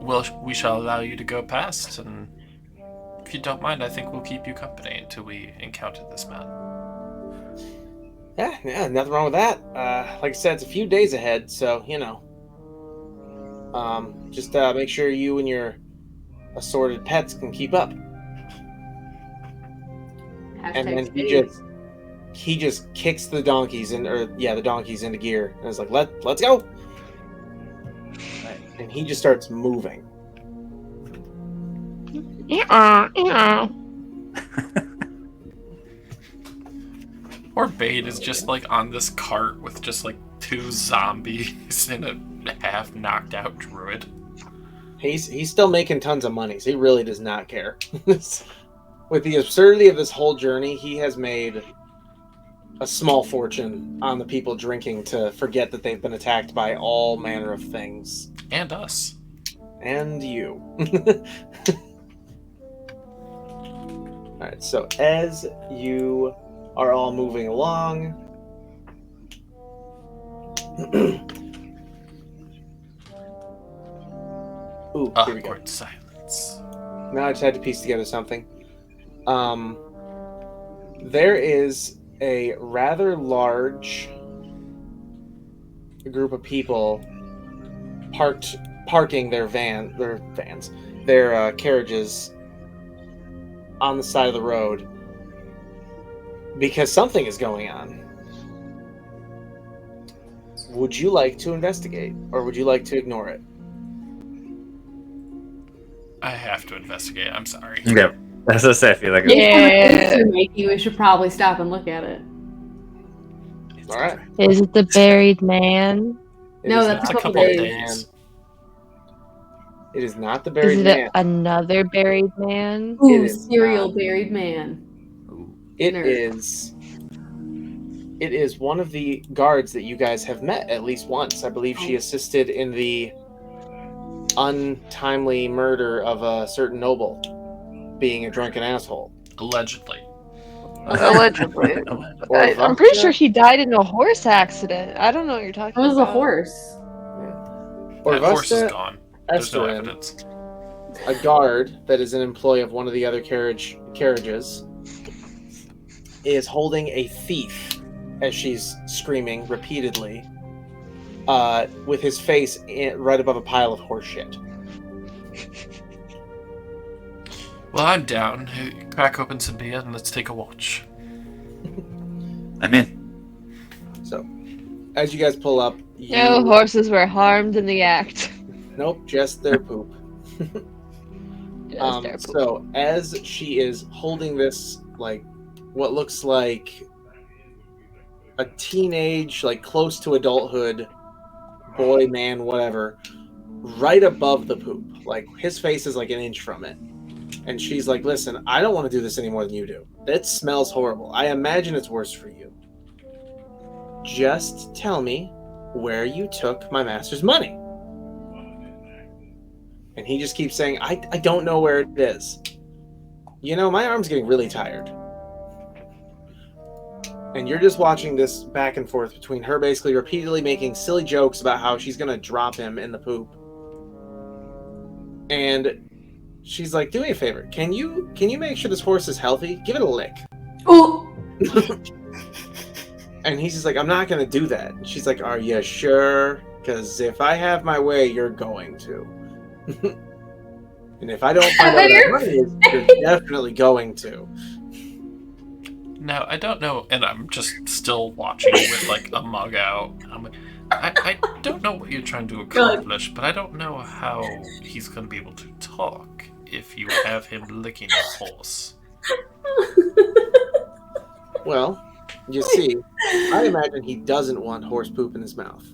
well, we shall allow you to go past, and if you don't mind, I think we'll keep you company until we encounter this man. Yeah, nothing wrong with that. Like I said, it's a few days ahead, so just make sure you and your assorted pets can keep up. And then he just kicks the donkeys the donkeys into gear, and is like, let's go. And he just starts moving. Yeah. Or Bade is just like on this cart with just like two zombies and a half knocked out druid. He's still making tons of money, so he really does not care. With the absurdity of this whole journey, he has made a small fortune on the people drinking to forget that they've been attacked by all manner of things. And us. And you. Alright, so as you are all moving along, ooh, here we go. Awkward silence. Now I just had to piece together something. There is a rather large group of people parking their carriages on the side of the road because something is going on. Would you like to investigate, or would you like to ignore it? I have to investigate. I'm sorry. Yeah, that's what I feel like. Yeah. Mikey, we should probably stop and look at it. All right. Is it the buried man? No, is that's It's not a couple the of buried days. man. It is not the Is buried it man. another buried man? Ooh, is serial not. buried man. It Nerd. is. It is one of the guards that you guys have met at least once. I believe she assisted in the untimely murder of a certain noble, being a drunken asshole. Allegedly. Allegedly. Or I'm pretty Vasha- sure he died in a horse accident. I don't know what you're It talking was about. a horse. Or That horse is Vasta gone. There's no Esterin, evidence. a guard that is an employee of one of the other carriages, is holding a thief as she's screaming repeatedly, with his face right above a pile of horse shit. Well, I'm down. Crack open some beer and let's take a watch. I'm in. So, as you guys pull up, No horses were harmed in the act. Nope, just their poop. Just their poop. So, as she is holding this, like, what looks like a teenage, like, close to adulthood boy, man, whatever, right above the poop. Like, his face is like an inch from it. And she's like, listen, I don't want to do this any more than you do. It smells horrible. I imagine it's worse for you. Just tell me where you took my master's money. And he just keeps saying, I don't know where it is. You know, my arm's getting really tired. And you're just watching this back and forth between her basically repeatedly making silly jokes about how she's going to drop him in the poop. And she's like, do me a favor. Can you make sure this horse is healthy? Give it a lick. Oh! And he's just like, I'm not going to do that. And she's like, are you sure? Because if I have my way, you're going to. And if I don't find out where that money is, you're definitely going to. Now, I don't know, and I'm just still watching with, like, a mug out. I'm like, I don't know what you're trying to accomplish, but I don't know how he's going to be able to talk if you have him licking a horse. Well, you see, I imagine he doesn't want horse poop in his mouth.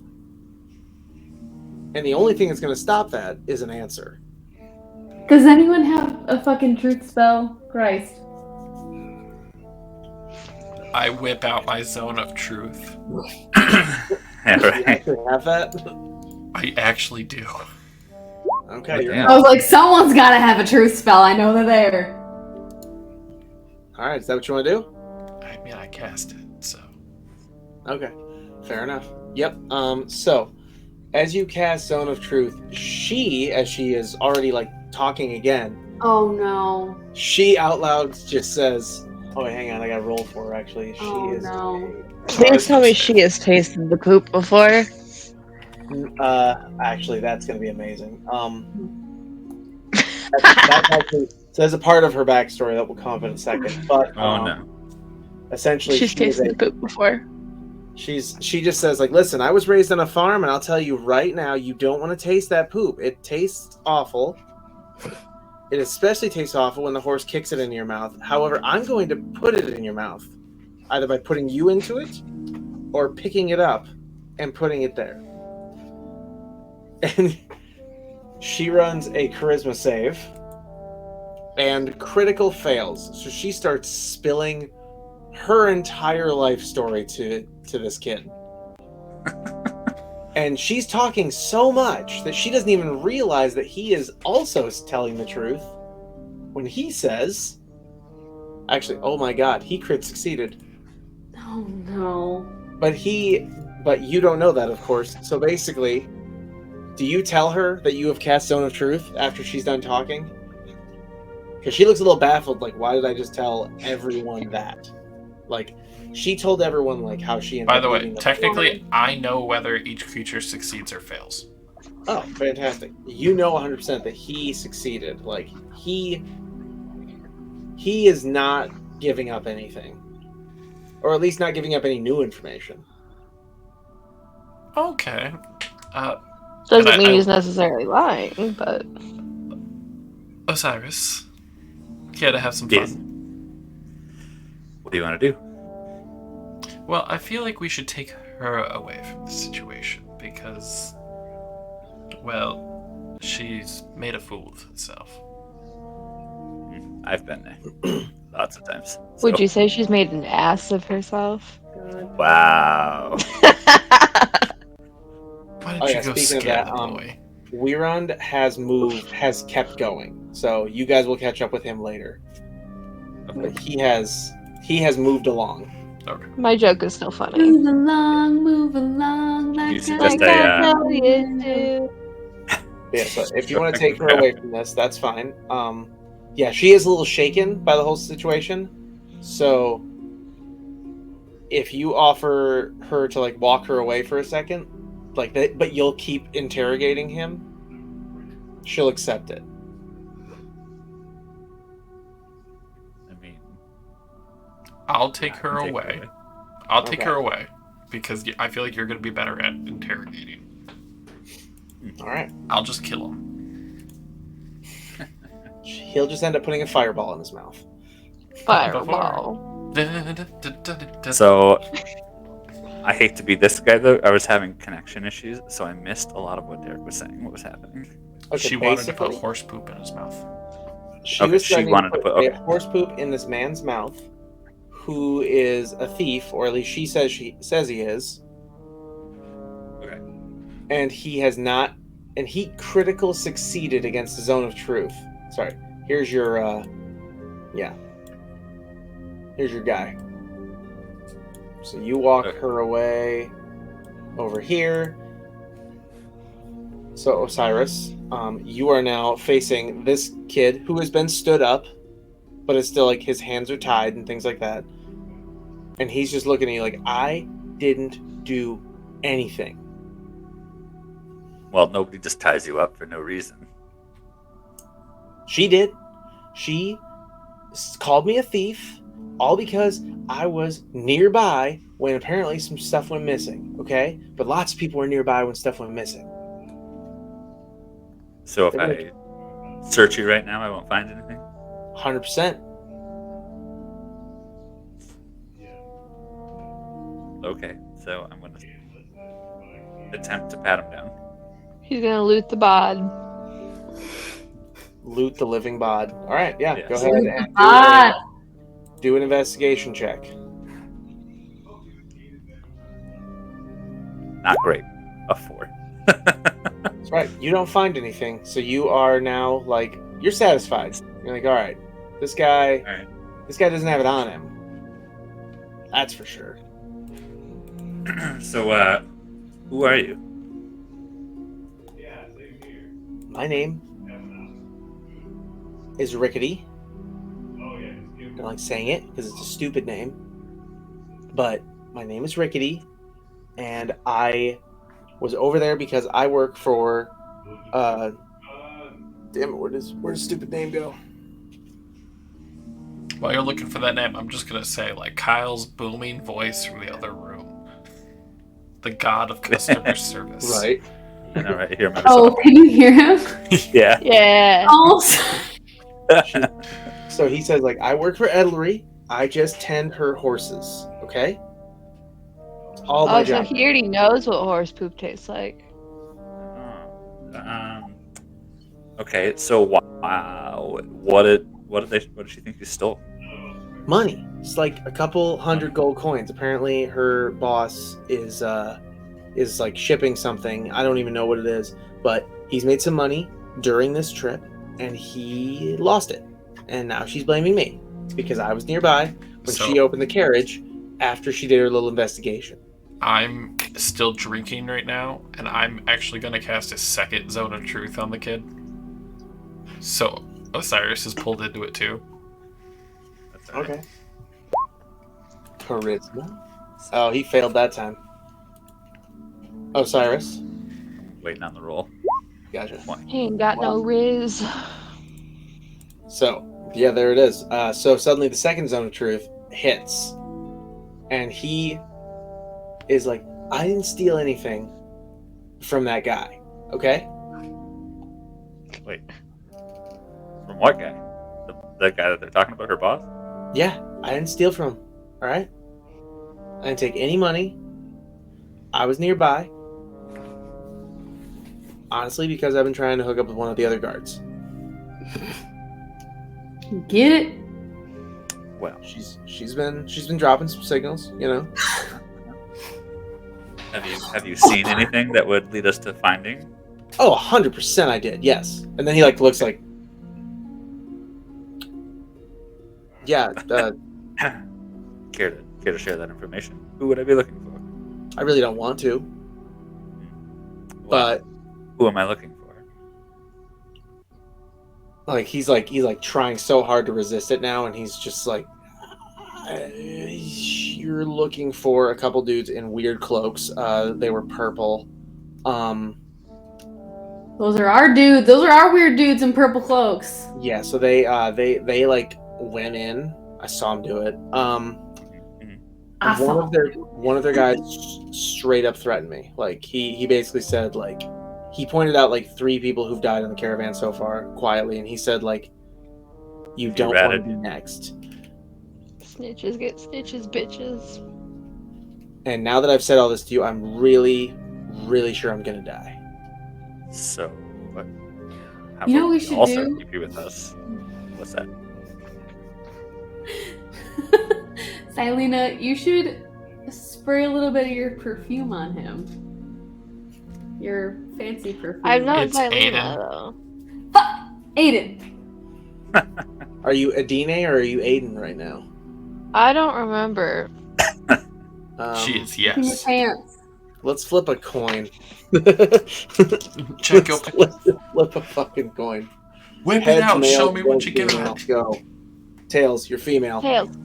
And the only thing that's going to stop that is an answer. Does anyone have a fucking truth spell? Christ. I whip out my zone of truth. Yeah, Do you right. actually have that? I actually do. Okay, you're Damn. I was like, someone's gotta have a truth spell. I know they're there. all right. Is that what you want to do? I mean, I cast it, so. Okay, fair enough. Yep. So, as you cast Zone of Truth, she, as she is already like talking again, Oh no. she out loud just says, "Oh, wait, hang on, I got to roll for her." Actually, Oh, she is. no. Please tell me she has tasted the poop before. Actually, that's going to be amazing. That's actually, so there's a part of her backstory that will come up in a second. But Oh no. essentially, She's she is tasted the poop before. she just says like, listen, I was raised on a farm, and I'll tell you right now, you don't want to taste that poop. It tastes awful. It especially tastes awful when the horse kicks it into your mouth. However, I'm going to put it in your mouth, either by putting you into it or picking it up and putting it there. And she runs a charisma save and critical fails. So she starts spilling her entire life story to this kid. And she's talking so much that she doesn't even realize that he is also telling the truth when he says, actually, oh my god, he crit succeeded. Oh no. But you don't know that, of course. So basically, do you tell her that you have cast Zone of Truth after she's done talking? Because she looks a little baffled, like, why did I just tell everyone that? Like, she told everyone, like, how she ended By up the way, eating technically, I know whether each creature succeeds or fails. Oh, fantastic. You know 100% that he succeeded. Like, he is not giving up anything. Or at least not giving up any new information. Okay. Doesn't And mean I- he's necessarily lying, but Osiris, care to have some Yes. fun? What do you want to do? Well, I feel like we should take her away from the situation because, well, she's made a fool of herself. I've been there. lots of times. Would So- you say she's made an ass of herself? God. Wow. Why don't Oh you yeah, go speaking of scare that, the boy? Weirond has kept going, so you guys will catch up with him later. But he has moved along. Okay. My joke is still funny. Move along, You like suggest Like I a, tell you to. Yeah, so if you want to take her away from this, that's fine. Yeah, she is a little shaken by the whole situation. So if you offer her to like walk her away for a second, like that, but you'll keep interrogating him, she'll accept it. I mean, I'll take I her can take away. I'll take Okay. her away because I feel like you're going to be better at interrogating. All right. I'll just kill him. He'll just end up putting a fireball in his mouth. Fireball. So I hate to be this guy though. I was having connection issues, so I missed a lot of what Derek was saying. What was happening? Okay, She wanted to put basically, horse poop in his mouth. She Okay, was she threatening wanted to to put- put okay. horse poop in this man's mouth, who is a thief, or at least she says he is. Okay. And he has not, and he critical succeeded against the Zone of Truth. Sorry, here's your here's your guy. So you walk Okay. her away over here. So Osiris, you are now facing this kid who has been stood up, but it's still like his hands are tied and things like that. And he's just looking at you like, I didn't do anything. Well, nobody just ties you up for no reason. She did. She called me a thief, all because I was nearby when apparently some stuff went missing, okay? But lots of people were nearby when stuff went missing. So if They're I search you right now, I won't find anything. 100%. Okay, so I'm gonna attempt to pat him down. He's gonna loot the bod. Loot the living bod. All right, yeah, Yes. go ahead and Ah, do an investigation check. Not great. A 4. That's right. You don't find anything, so you are now like you're satisfied. You're like, all right, this guy Alright. doesn't have it on him. That's for sure. So, who are you? My name is Rickety. I don't like saying it because it's a stupid name. But my name is Rickety, and I was over there because I work for damn it, where does stupid name go? While you're looking for that name, I'm just going to say, like, Kyle's booming voice from the other room. The god of customer service. Right. I know, right here. oh, can you hear him? Yeah. Yeah. Oh, So he says, like, I work for Edelry. I just tend her horses. Okay? It's all my Oh, so job. he already knows what horse poop tastes like. Okay, so wow, what did she think you stole? Money. It's like a couple hundred gold coins. Apparently, her boss is like shipping something. I don't even know what it is, but he's made some money during this trip, and he lost it. And now she's blaming me because I was nearby when So- she opened the carriage after she did her little investigation. I'm still drinking right now, and I'm actually going to cast a second Zone of Truth on the kid. So Osiris is pulled into it too. That's all right. Okay. Charisma. Oh, he failed that time. Osiris. Waiting on the roll. Gotcha. He ain't got no riz. So, yeah, there it is. So suddenly the second Zone of Truth hits. And he is like, I didn't steal anything from that guy. Okay? Wait. From what guy? The guy that they're talking about, her boss? Yeah, I didn't steal from him. Alright? I didn't take any money. I was nearby. Honestly, because I've been trying to hook up with one of the other guards. get it? Well, she's been dropping some signals, you know. have you seen anything that would lead us to finding? Oh, 100% I did. Yes. And then he like looks like, yeah. Care to share that information? Who would I be looking for? I really don't want to, Well, but who am I looking for? like he's trying so hard to resist it now, and he's just like, you're looking for a couple dudes in weird cloaks. They were purple. Those are our dudes. Those are our weird dudes in purple cloaks. Yeah. So they like went in. I saw him do it. And one of their guys straight up threatened me. Like he basically said, like, he pointed out like 3 people who've died in the caravan so far quietly, and he said, like, you don't want to be next. Snitches get stitches, bitches. And now that I've said all this to you, I'm really, really sure I'm gonna die. So, how You know about what we should also do? keep you with us? What's that? Silena, you should spray a little bit of your perfume on him. Your fancy perfume. I'm not It's Silena, Aiden. though. Fuck! Aiden! Are you Adine or are you Aiden right now? I don't remember. She is In your yes. pants. Let's flip a coin. Check your. Let's flip a fucking coin. Whip it Heads, out. male, Show me what tails, you got. female. Go. Tails, you're female. Tails.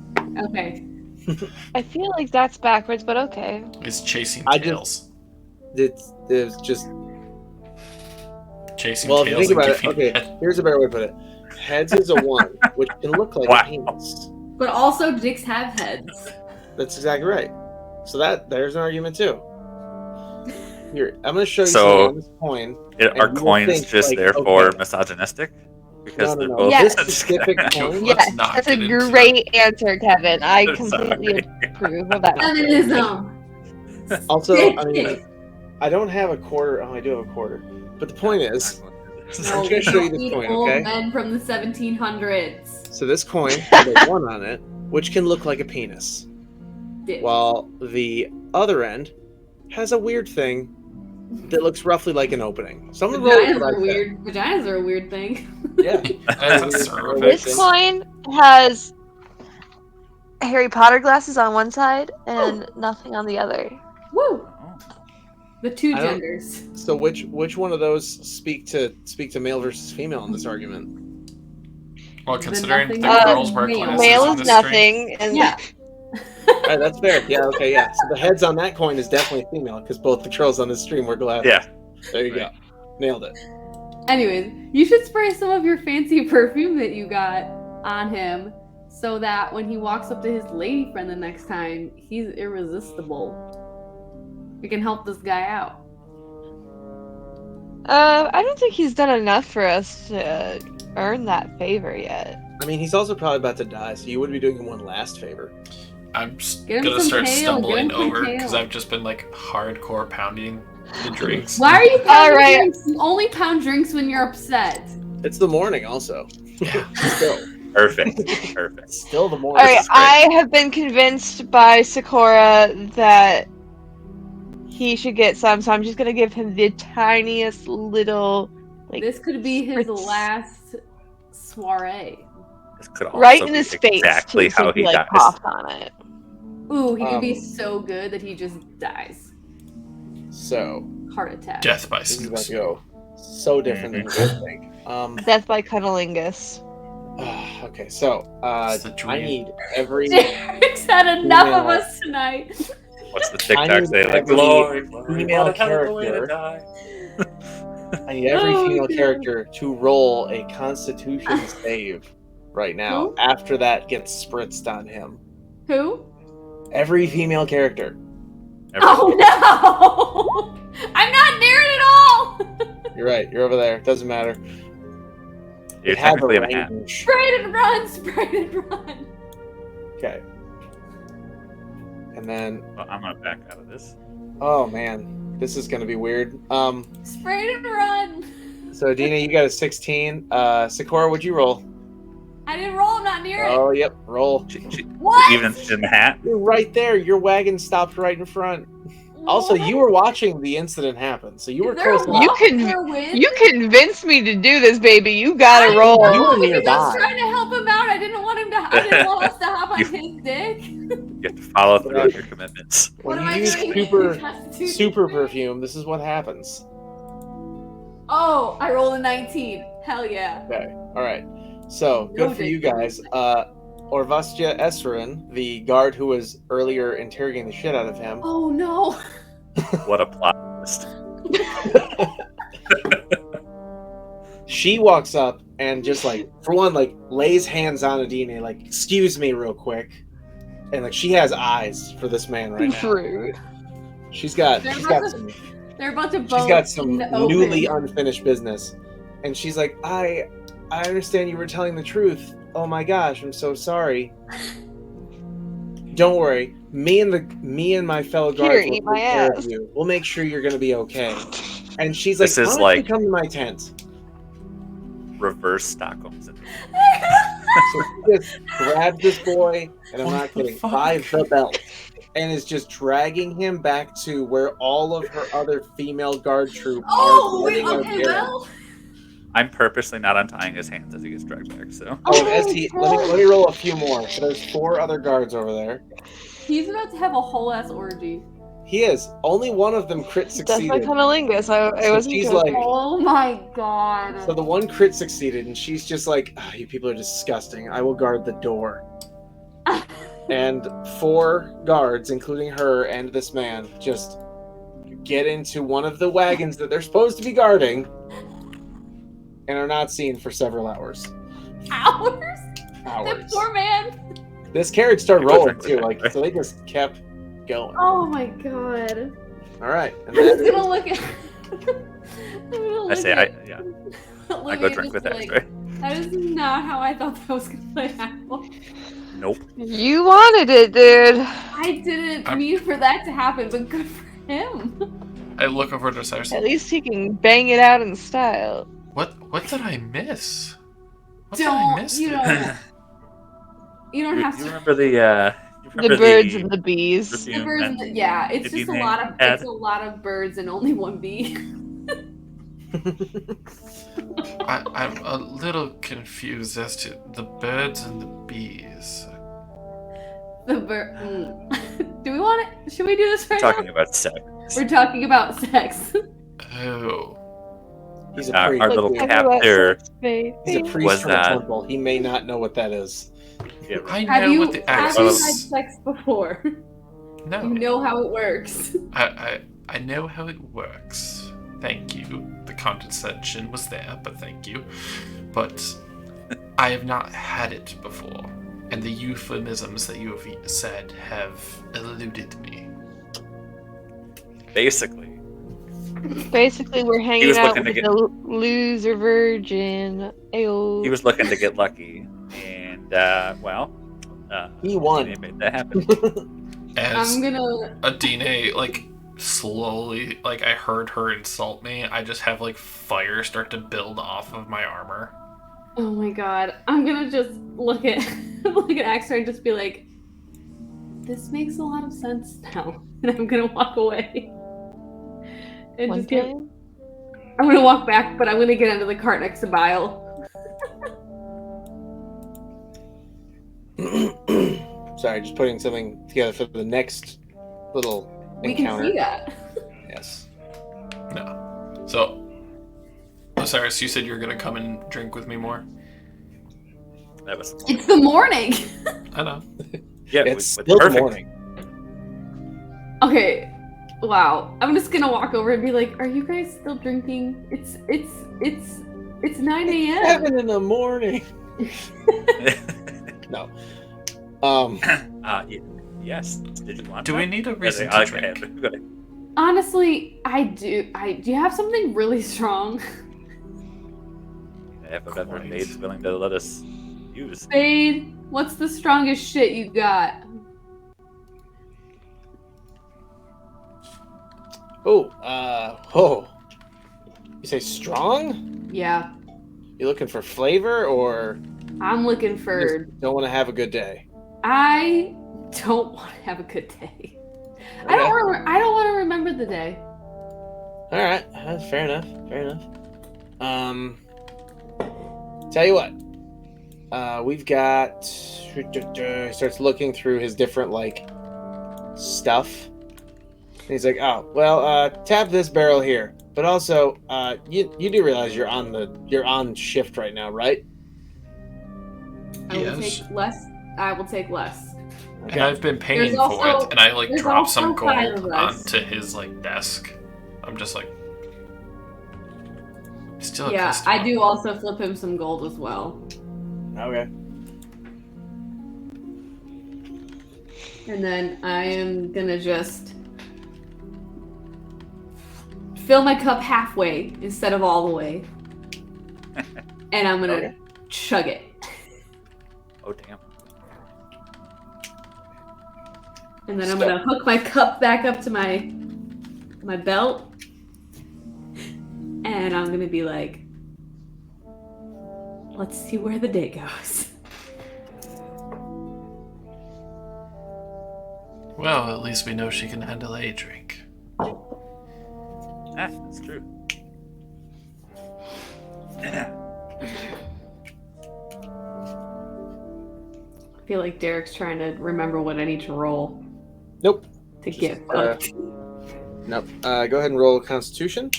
Okay. I feel like that's backwards, but okay. Is chasing I tails. It's just. Chasing Well, if you tails think and about it, giving okay, here's a better way to put it. Heads is a 1, which can look like Wow. a penis. But also, dicks have heads. That's exactly right. So there's an argument too. Here, I'm going to show you So, something on this coin. Are And you will coins think, just like, therefore okay. misogynistic? Because No. they're both. Yes. This specific coin. Let's Yes, not that's a get into great answer, Kevin. I Sorry. completely approve of that. Feminism. Also, I mean, Dick. I don't have a quarter. Oh, I do have a quarter. But the point is, No, I'm going to show you we this don't coin, need old okay? men from the 1700s. So this coin has a 1 on it, which can look like a penis. Dick. While the other end has a weird thing that looks roughly like an opening. So I'm going to roll Vaginas with what I are said. weird. Vaginas are a weird thing. Yeah. As a cervix. This coin has Harry Potter glasses on one side and nothing on the other. Woo! Oh. The 2 I don't- genders. So which one of those speak to male versus female in this argument? Well, considering nothing the is girls wear male. glasses Male in is this stream. nothing, and Yeah. Right, that's fair. Yeah, okay, yeah. So the heads on that coin is definitely female because both the girls on this stream wear glasses. Yeah. There you go. Nailed it. Anyways, you should spray some of your fancy perfume that you got on him so that when he walks up to his lady friend the next time, he's irresistible. We can help this guy out. I don't think he's done enough for us to earn that favor yet. I mean, he's also probably about to die, so you would be doing him one last favor. I'm just Get him gonna some start tail, stumbling get him some over because tail. I've just been like hardcore pounding the drinks. Why are you pounding Alright. drinks? You only pound drinks when you're upset. It's the morning, also. Yeah. Still, Perfect. still the morning. Alright, is great. I have been convinced by Sakura that he should get some, so I'm just gonna give him the tiniest little, like, This could be his spritz. last soiree. This could also right in be his face, exactly too, so how he like dies. coughed on it. Ooh, he could be Um, so good that he just dies. So Heart attack. Death by this is about snooze. to go so different than you would think. Death by cunnilingus. Okay, so It's the I dream. need every Derek's had enough of Female. us tonight. What's the I TikTok need say? Like, every glory, female what a hell of a way to character. die. I need every Oh, female God. character to roll a Constitution save right now. Who? After that gets spritzed on him. Who? Every female character. Oh no! I'm not near it at all! You're right. You're over there. Doesn't matter. You're It has a technically in a hat. range. Sprite and run! Sprite and run! Okay. And then, Well, I'm gonna back out of this. oh man, this is gonna be weird. Sprite and run! So Dina, you got a 16. Sakura, what'd you roll? I didn't roll. I'm not near it. Oh, yep. Roll. What? Even if she's in the hat. You're right there. Your wagon stopped right in front. Also, What? you were watching the incident happen, so you were Is there close a enough. wind? You convinced me to do this, baby. You gotta roll. You were because I was nearby. trying to help him out. I didn't want him to. I didn't want us to hop on You- his dick. You have to follow through on your commitments. What When am you I use doing? super perfume, this is what happens. Oh, I rolled a 19. Hell yeah. Okay. All right. So No good for you dick. guys. Orvastia Esserin, the guard who was earlier interrogating the shit out of him. Oh no. What a plot twist. She walks up and just like, for one, like lays hands on Adine, like, excuse me real quick. And like she has eyes for this man right now. Rude. She's got They're she's about got to- some They're a bunch of she's bones. got some in the open. newly unfinished business. And she's like, I understand you were telling the truth. Oh my gosh, I'm so sorry. Don't worry. Me and my fellow Here, guards eat will my take care ass. of you. We'll make sure you're gonna be okay. And she's like, This is why don't you like- come to my tent? Reverse Stockholm syndrome. So she just grabs this boy, and I'm What not the kidding, fuck? by the belt, and is just dragging him back to where all of her other female guard troops Oh, are wait, guarding okay, O'Gara. well. I'm purposely not untying his hands as he gets dragged back, so. Oh, and let me roll a few more. So there's 4 other guards over there. He's about to have a whole ass orgy. He is. Only one of them crit That's my succeeded. cunnilingus. I So wasn't she's joking. like- Oh my god. So the one crit succeeded, and she's just like, "Ah, you people are disgusting. I will guard the door." And 4 guards, including her and this man, just get into one of the wagons that they're supposed to be guarding and are not seen for several hours. Hours? That poor man. This carriage started It goes rolling right too, back, like right? so they just kept going. Oh my god. All right, and I'm just that gonna is, look at. I'm gonna I look say, at, yeah. look I go at drink this with like, X-ray. that is not how I thought that was gonna play out. Nope. You wanted it, dude. I didn't I'm- mean for that to happen, but good for him. I look over to Cyrus. At least he can bang it out in style. What did I miss? What did I Don't miss? you don't you don't have You to. remember the, you The remember birds and the bees. The perfume birds, that- yeah, it's if just you a lot of had- it's a lot of birds and only one bee. I'm a little confused as to the birds and the bees. The bird. Do we want it? Should we do this right talking now? about sex. We're talking about sex. Oh, he's a Our priest. little dude. captor. He's a priest Was from that- a temple. He may not know what that is. Yeah, I Have know you what the have axe you had is. sex before? No, You know how it works. I know how it works. Thank you. The condescension was there, but thank you. But I have not had it before, and the euphemisms that you have said have eluded me. Basically. Basically, we're hanging was out looking with to the loser virgin. Ayo. He was looking to get lucky, and, well, He won. He made that happen. As I'm gonna. Adine, like, slowly, like, I heard her insult me, I just have, like, fire start to build off of my armor. Oh my god. I'm gonna just look at look at Axter and just be like, this makes a lot of sense now. And I'm gonna walk away. And One just get, time? I'm gonna walk back, but I'm gonna get into the cart next to Bile. Sorry, just putting something together for the next little We encounter. can see that. Yes. No. So, Osiris, you said you were gonna come and drink with me more? That was It's the morning. I know. yeah. It's with still the perfect. morning. Okay. Wow. I'm just gonna walk over and be like, "Are you guys still drinking? It's 9 a.m." 7 in the morning. No. Yes. Did you want? Do we need a reason I to like drink? it. Go ahead. Honestly, I do. Do you have something really strong? If a veteran Quite. maid's willing to let us use. Spade, what's the strongest shit you got? Oh. You say strong? Yeah. You looking for flavor or I'm looking You for. just don't want to have a good day. I don't want to have a good day. I Okay. don't want to remember the day. All right, fair enough. Fair enough. Tell you what. We've got. He starts looking through his different stuff. And he's like, "Oh, well, tap this barrel here. But also, you do realize you're on shift right now, right?" I will Yes. take less. I will take less. And I've been paying There's for also- it, and I there's drop some also 5 gold of us. onto his desk. I'm just still a Yeah, customer. I do also flip him some gold as well. Okay. And then I am gonna just fill my cup halfway instead of all the way. And I'm gonna Okay. chug it. Oh damn. And then I'm gonna hook my cup back up to my belt. And I'm gonna be like, let's see where the day goes. Well, at least we know she can handle a drink. That's true. I feel like Derek's trying to remember what I need to roll Nope. to Just, get fucked. Nope. Go ahead and roll Constitution.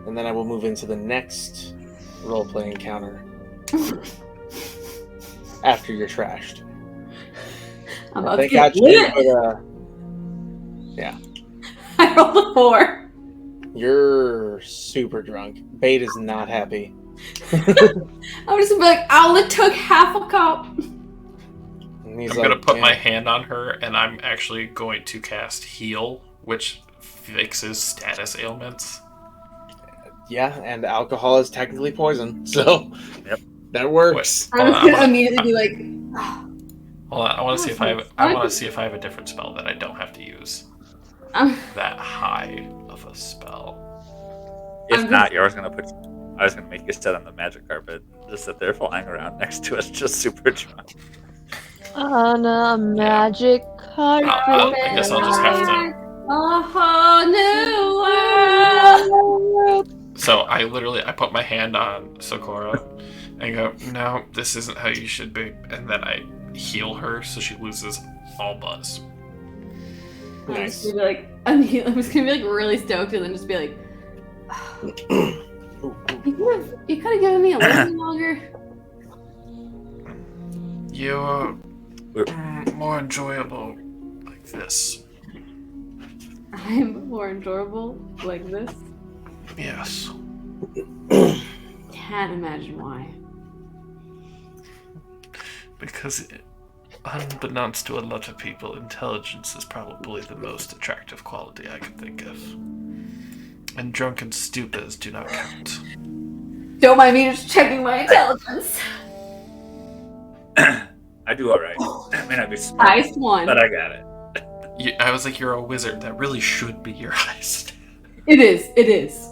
And then I will move into the next roleplay encounter after you're trashed. I'm about to Thank get God you lit. didn't put I rolled a 4. You're super drunk. Bait is not happy. I'm just gonna be like, I only took half a cup. And he's I'm like, gonna put "Man, my hand on her, and I'm actually going to cast Heal, which fixes status ailments. yeah, and alcohol is technically poison, so Yep. that works. I'm Hold just on, gonna I'm immediately be like, Hold on, I want to see if Awesome. I want to see if I have a different spell that I don't have to use I'm, that high of a spell. If I'm not, I was gonna make you sit on the magic carpet, just sit there flying around next to us, just super drunk. On a magic carpet. I guess I'll just have to. a whole new world. So I put my hand on Socorro and go, no, this isn't how you should be, and then I heal her so she loses all buzz. I'm Nice. just gonna be like, I'm just gonna be like really stoked and then just be like, you could have given me a little longer. You are more enjoyable like this. I'm more enjoyable like this. Yes. Can't imagine why. Because, unbeknownst to a lot of people, intelligence is probably the most attractive quality I can think of. And drunken stupids do not count. Don't mind me just checking my intelligence. I do alright. I may not be smart, Highest one. but I got it. I was like, you're a wizard. That really should be your highest. It is. It is.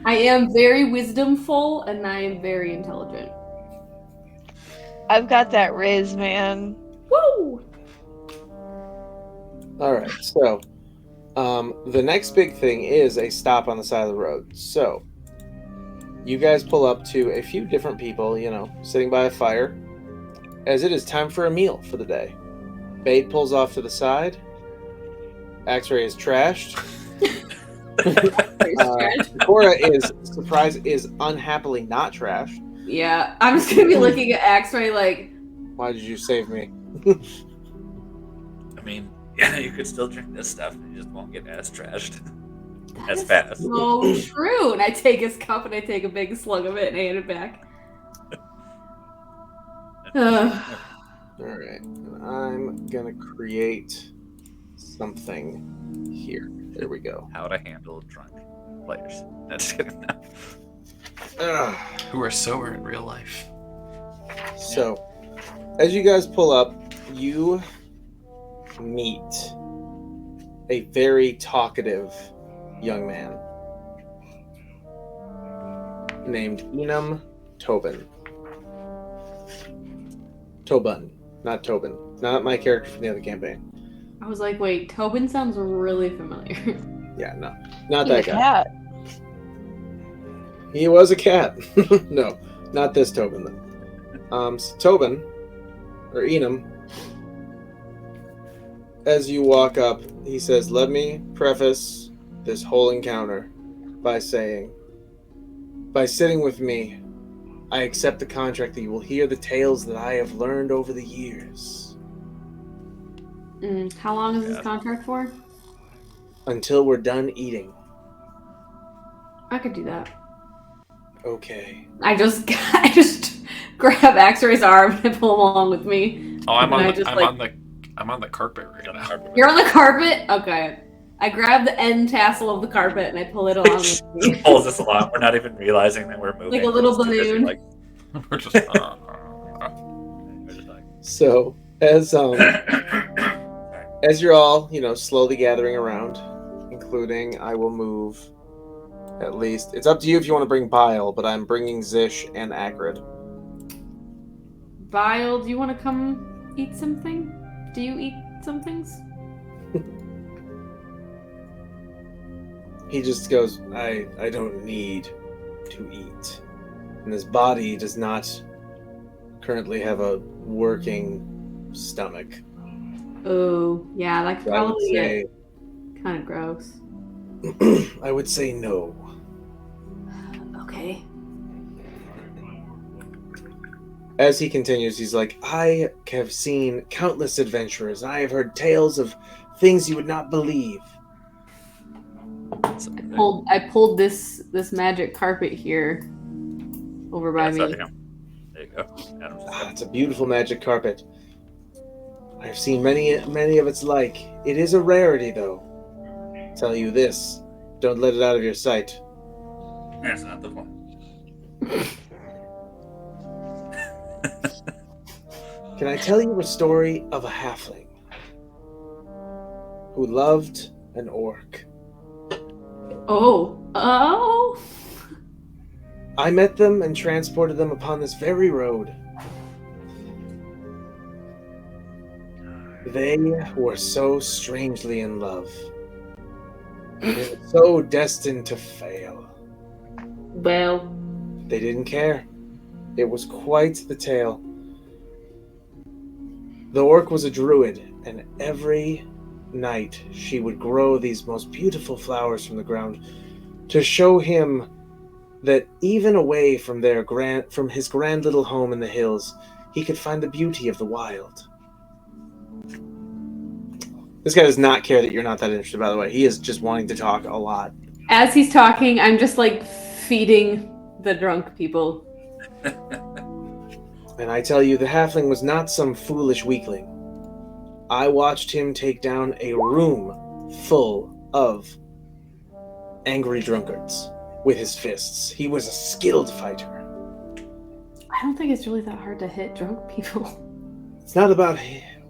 I am very wisdomful and I am very intelligent. I've got that Riz, man. Woo! All right, so the next big thing is a stop on the side of the road. So you guys pull up to a few different people, sitting by a fire, as it is time for a meal for the day. Bait pulls off to the side. X-Ray is trashed. Cora is unhappily not trashed. Yeah, I'm just gonna be looking at X-Ray like, Why did you save me? I mean, yeah, you could still drink this stuff and you just won't get as trashed that as is fast. so true. And I take his cup and I take a big slug of it and I hand it back. Ugh. All right, I'm gonna create something here. There we go. How to handle drunk players. That's good enough. Ugh. Who are sober in real life. So, as you guys pull up, you meet a very talkative young man. named Enum Tobin. Tobin, not Tobin. Not my character from the other campaign. I was like, wait, Tobin sounds really familiar. Yeah, no. Not He's that a guy. cat. He was a cat. No, not this Tobin, though. So Tobin, or Enum, as you walk up, he says, "Let me preface this whole encounter by saying, by sitting with me, I accept the contract that you will hear the tales that I have learned over the years. How long is this contract for? Until we're done eating." I could do that. Okay. I just grab X-Ray's arm and pull him along with me. Oh, I'm And on I the just, I'm on the carpet right now. You're on the carpet? Okay. I grab the end tassel of the carpet and I pull it along with me. Pulls us along. We're not even realizing that we're moving. Like a little We're just too busy, balloon. like, We're just. we're just like, So as you're all, slowly gathering around, including I will move at least. It's up to you if you want to bring Bile, but I'm bringing Zish and Acrid. Bile, do you want to come eat something? Do you eat some things? He just goes, I don't need to eat. And his body does not currently have a working stomach. Oh, yeah, that could So I would probably say, get kind of gross. I would say no. Okay. As he continues, he's like, I have seen countless adventurers. I have heard tales of things you would not believe. I pulled this magic carpet here over by me. There you go. Adam's just It's a beautiful magic carpet. I've seen many of its like. It is a rarity, though. Tell you this, don't let it out of your sight. That's not the point. Can I tell you a story of a halfling who loved an orc? Oh. I met them and transported them upon this very road. They were so strangely in love. They were so destined to fail. Well. They didn't care. It was quite the tale. The orc was a druid, and every night she would grow these most beautiful flowers from the ground to show him that even away from his grand little home in the hills, he could find the beauty of the wild. This guy does not care that you're not that interested, by the way. He is just wanting to talk a lot. As he's talking, I'm just like feeding the drunk people. And I tell you, the halfling was not some foolish weakling. I watched him take down a room full of angry drunkards with his fists. He was a skilled fighter. I don't think it's really that hard to hit drunk people. It's not about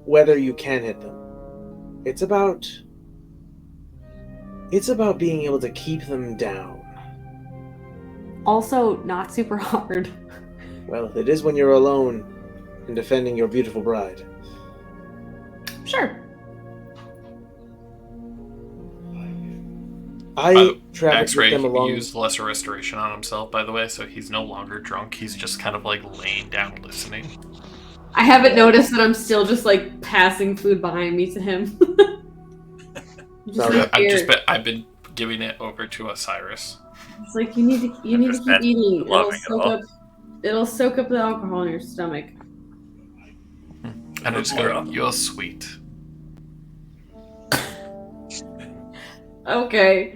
whether you can hit them. It's about being able to keep them down. Also, not super hard. Well, it is when you're alone and defending your beautiful bride. Sure. I traveled X-Ray with them along. used lesser restoration on himself, by the way, so he's no longer drunk. He's just kind of like laying down listening. I haven't noticed that I'm still just like passing food behind me to him. Just Sorry, like, here. I've been giving it over to Osiris. It's like you need to keep eating. It'll soak up the alcohol in your stomach. And I just go, you're sweet. Okay.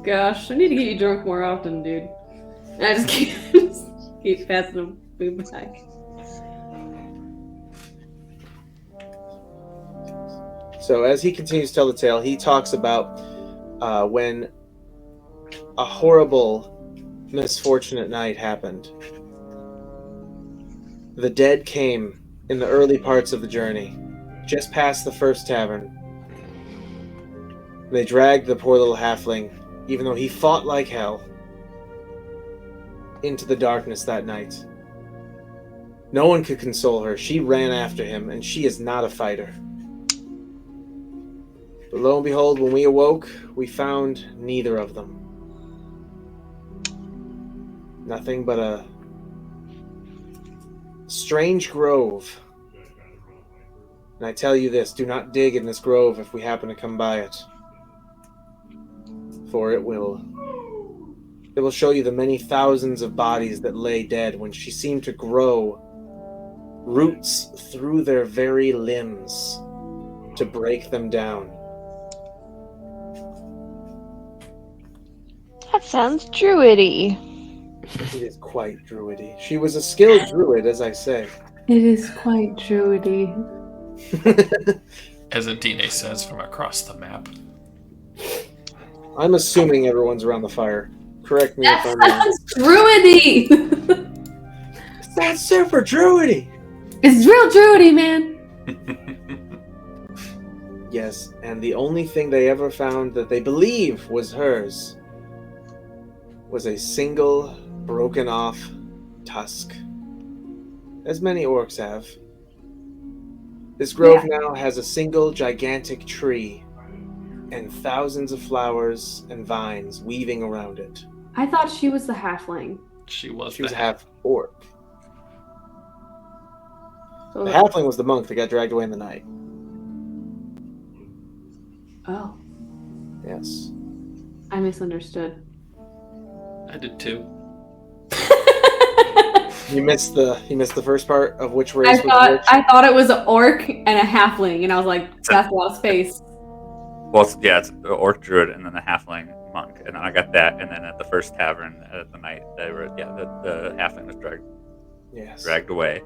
Gosh, I need to get you drunk more often, dude. And I just keep passing him food back. So as he continues to tell the tale, he talks about when a horrible, misfortunate night happened. The dead came in the early parts of the journey, just past the first tavern. They dragged the poor little halfling, even though he fought like hell. into the darkness that night. No one could console her. She ran after him, and she is not a fighter. But lo and behold, when we awoke, we found neither of them. Nothing but a strange grove. And I tell you this, do not dig in this grove if we happen to come by it. For it will show you the many thousands of bodies that lay dead when she seemed to grow roots through their very limbs to break them down. That sounds druidy. It is quite druidy. She was a skilled druid, as I say. It is quite druidy. As Adine says from across the map. I'm assuming everyone's around the fire. Correct me if That I'm wrong. sounds druidy! That's super druidy! It's real druidy, man! Yes, and the only thing they ever found that they believe was hers was a single broken off tusk. As many orcs have. This grove now has a single gigantic tree and thousands of flowers and vines weaving around it. I thought she was the halfling. She was half orc. So The halfling was the monk that got dragged away in the night. Oh, Yes. I misunderstood. I did too. You missed the first part of which race I was which. thought it was an orc and a halfling, and I was like, that's a lot of space. Well, it's the orc druid and then the halfling monk, and I got that. And then at the first tavern at the night, the halfling was dragged away.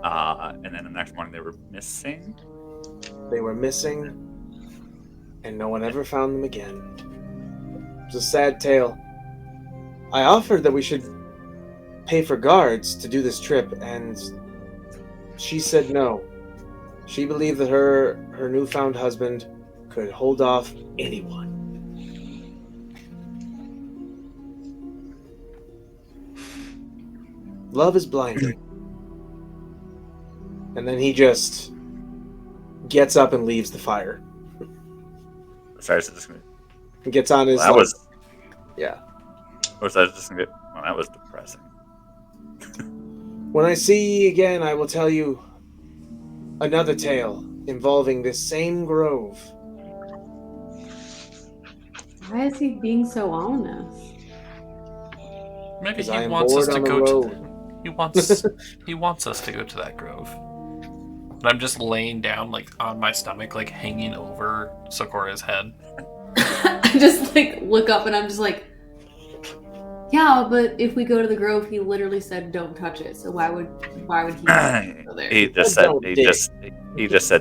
And then the next morning they were missing. They were missing, and no one ever found them again. It was a sad tale. I offered that we should pay for guards to do this trip, and she said no. She believed that her newfound husband could hold off anyone. Love is blinding. And then he just gets up and leaves the fire. Sorry, so just gonna. He gets on his. Well, that was. Yeah. Or was I just gonna get? Well, that was depressing. When I see you again, I will tell you another tale involving this same grove. Why is he being so ominous? Maybe Because he I am wants us bored to on the go to. road. He wants us to go to that grove. But I'm just laying down, like on my stomach, like hanging over Sokora's head. I just like look up and I'm just like, yeah, but if we go to the grove, he literally said don't touch it. So why would he go there? He just said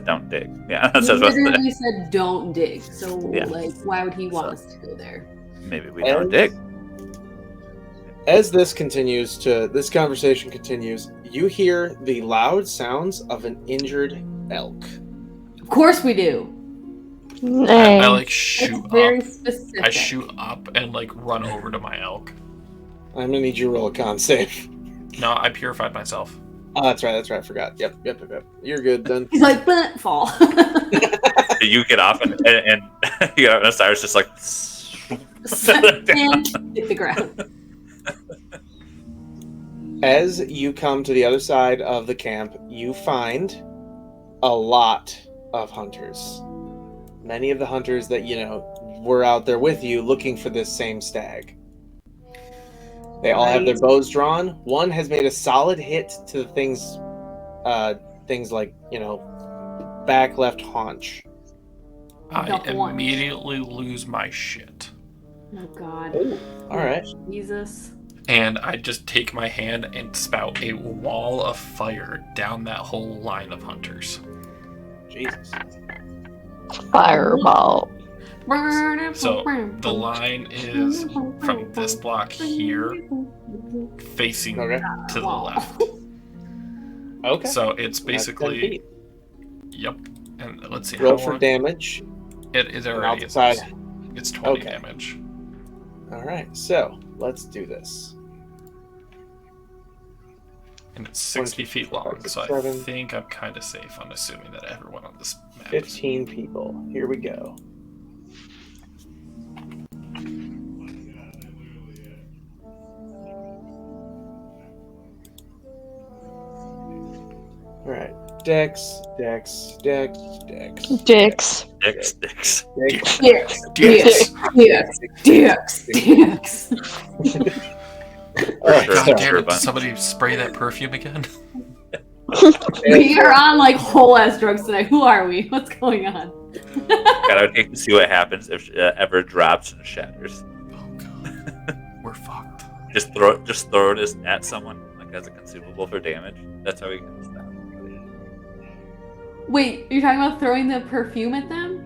don't dig. Yeah, that's He what I was literally said don't dig. So Yeah. like, why would he want us to go there? Maybe we don't dig. As this conversation continues, you hear the loud sounds of an injured elk. Of course we do. I like shoot It's very up. specific. I shoot up and like run over to my elk. I'm gonna need you to roll a con save. No, I purified myself. Oh, that's right, I forgot. Yep. You're good then. He's like, but fall. You get off and Cyrus just like. And hit the ground. As you come to the other side of the camp, you find a lot of hunters. Many of the hunters that, were out there with you looking for this same stag. They all have their bows drawn. One has made a solid hit to the things like, back left haunch. I The horn. immediately lose my shit. Oh God. Ooh, all right. Jesus. And I just take my hand and spout a wall of fire down that whole line of hunters. Jesus. Fireball. So the line is from this block here, facing to the left. Okay. So it's That's 10 basically, feet. yep. And let's see Roll how for long damage. it is already. Outside. It's 20 Okay. damage. All right, so let's do this. And it's 60 feet long, 5, 6, so I 7. think I'm kind of safe on assuming that everyone on this map is. 15 people. Here we go. All right. Dex. Dicks. Dicks. Dicks, dicks. Alright, Sure, God so- damn it, but- did somebody spray that perfume again? We are on like whole ass drugs tonight. Who are we? What's going on? God, I would hate to see what happens if it ever drops and shatters. Oh god. We're fucked. Just throw it at someone like as a consumable for damage. That's how we can stop. Wait, you're talking about throwing the perfume at them?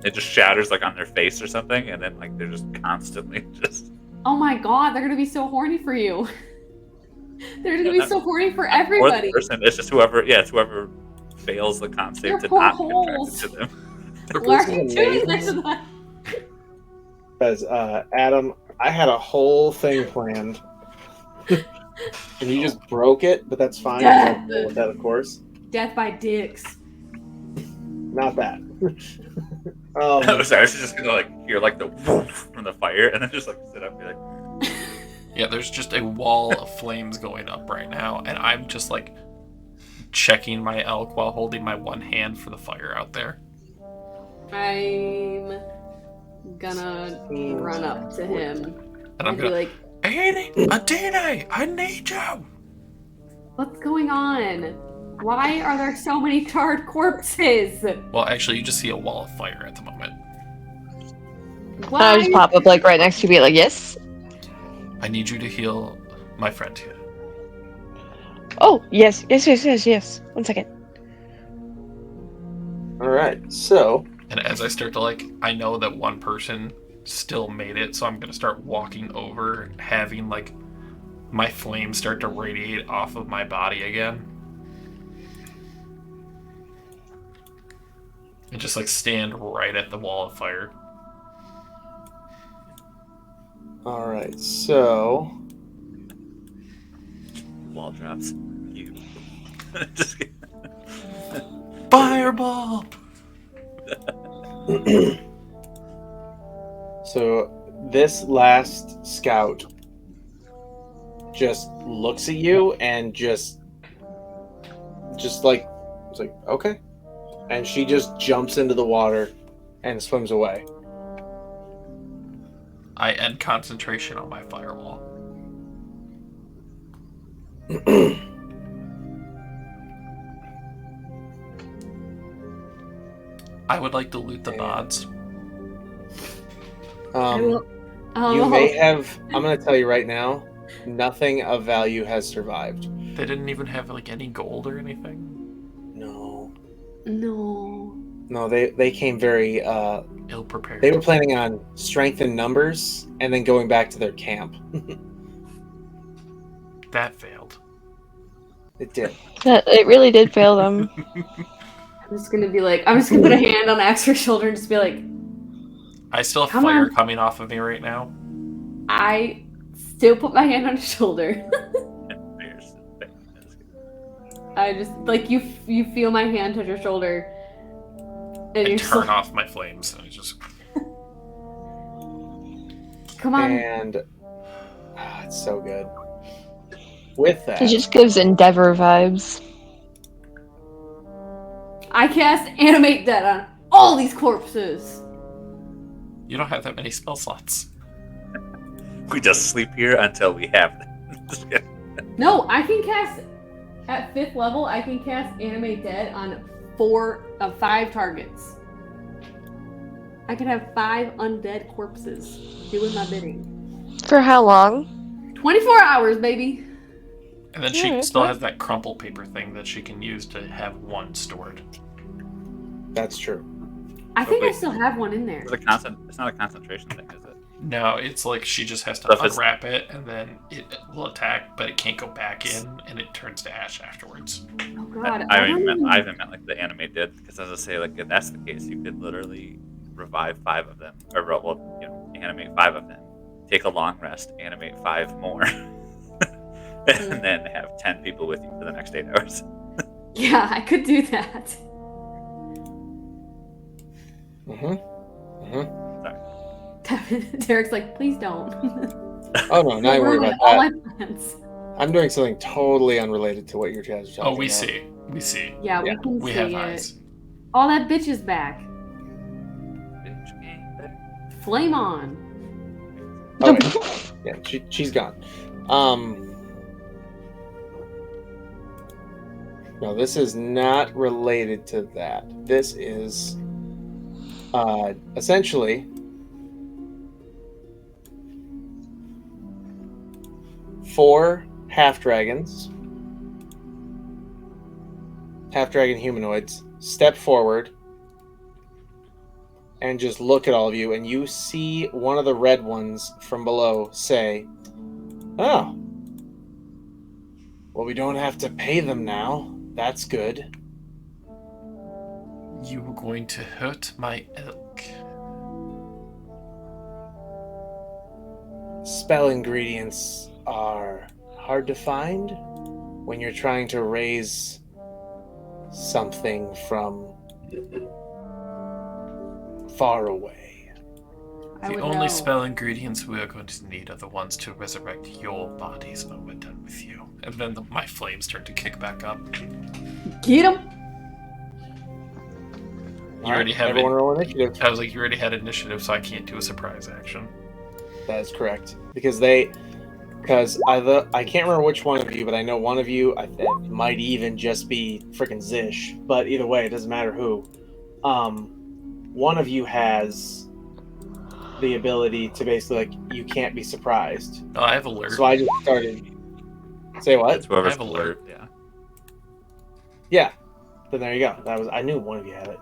It just shatters like on their face or something, and then like they're just constantly just. Oh my god, they're gonna be so horny for you. They're gonna be so horny for everybody. Or the person, it's just whoever. Yeah, it's whoever fails the con save They're to poor not holes. contract it to them. Why are This you is doing amazing. this to them? Because Adam, I had a whole thing planned, and you just broke it. But that's fine. Death. I'll deal with that, of course. Death by dicks. Not that. I was just gonna like hear like the woof from the fire, and then just like sit up and be like, Yeah, there's just a wall of flames going up right now, and I'm just like checking my elk while holding my one hand for the fire out there. I'm gonna run up to him And I'm and be gonna, like, Adine, I need you! what's going on? Why are there so many charred corpses? Well, actually, you just see a wall of fire at the moment. I Why? just pop up like right next to you, be like, yes. I need you to heal my friend here. Oh, yes. 1 second. All right. So And as I start to I know that one person still made it, so I'm gonna start walking over, having my flames start to radiate off of my body again. And just stand right at the wall of fire. all right. So wall drops. You. Just kidding. Fireball! So this last scout just looks at you and just it's like okay, and she just jumps into the water and swims away. I end concentration on my firewall. I would like to loot the bods. You may have. I'm going to tell you right now. Nothing of value has survived. They didn't even have any gold or anything. No. No. They came very. Ill prepared. They were planning on strength in numbers and then going back to their camp. That failed. It did. It really did fail them. I'm just gonna put a hand on Axer's shoulder and just be like, I still have Come fire on. coming off of me right now. I still put my hand on his shoulder. I just you feel my hand touch your shoulder, and I you're turn just off my flames and I just come on. And it's so good. With that, It just gives Endeavor vibes. I cast animate dead on all these corpses. You don't have that many spell slots. We just sleep here until we have them. Just kidding. No, I can cast at 5th level. I can cast animate dead on 4 of 5 targets. I can have 5 undead corpses doing my bidding. For how long? 24 hours, baby. And then Yeah, she it's still fine. has that crumple paper thing that she can use to have one stored. that's true. I think I wait. still have one in there. It's not a concentration thing, is it? No, it's she just has to So if it's- unwrap it and then it will attack, but it can't go back in and it turns to ash afterwards. Oh god. I even meant the anime did, because as I say, if that's the case, you could literally revive 5 of them, or animate 5 of them, take a long rest, animate 5 more, and then have 10 people with you for the next 8 hours. Yeah, I could do that. Derek's like, please don't. Oh no, not even worry about all that. my plans. I'm doing something totally unrelated to what your guys are talking about. Oh, we see. We see. Yeah, Yeah, we can We see have it. eyes. Oh, that bitch is back. Bitch game back. Flame on. Oh, wait. Yeah, she's gone. No, this is not related to that. This is essentially four half-dragon humanoids step forward and just look at all of you, and you see one of the red ones from below say, "Oh, well, we don't have to pay them now. That's good." You were going to hurt my elk. Spell ingredients are hard to find when you're trying to raise something from far away. The only spell ingredients we are going to need are the ones to resurrect your bodies when we're done with you. And then my flames start to kick back up. Get him. You already have everyone it. roll initiative. I was like, you already had initiative, so I can't do a surprise action. That is correct. Because I can't remember which one of you, but I know one of you, it might even just be freaking Zish, but either way, it doesn't matter who. One of you has the ability to basically, like, you can't be surprised. Oh, I have alert. So I just started. Say what? It's whoever's I have alert. Yeah. Yeah. Then there you go. I knew one of you had it.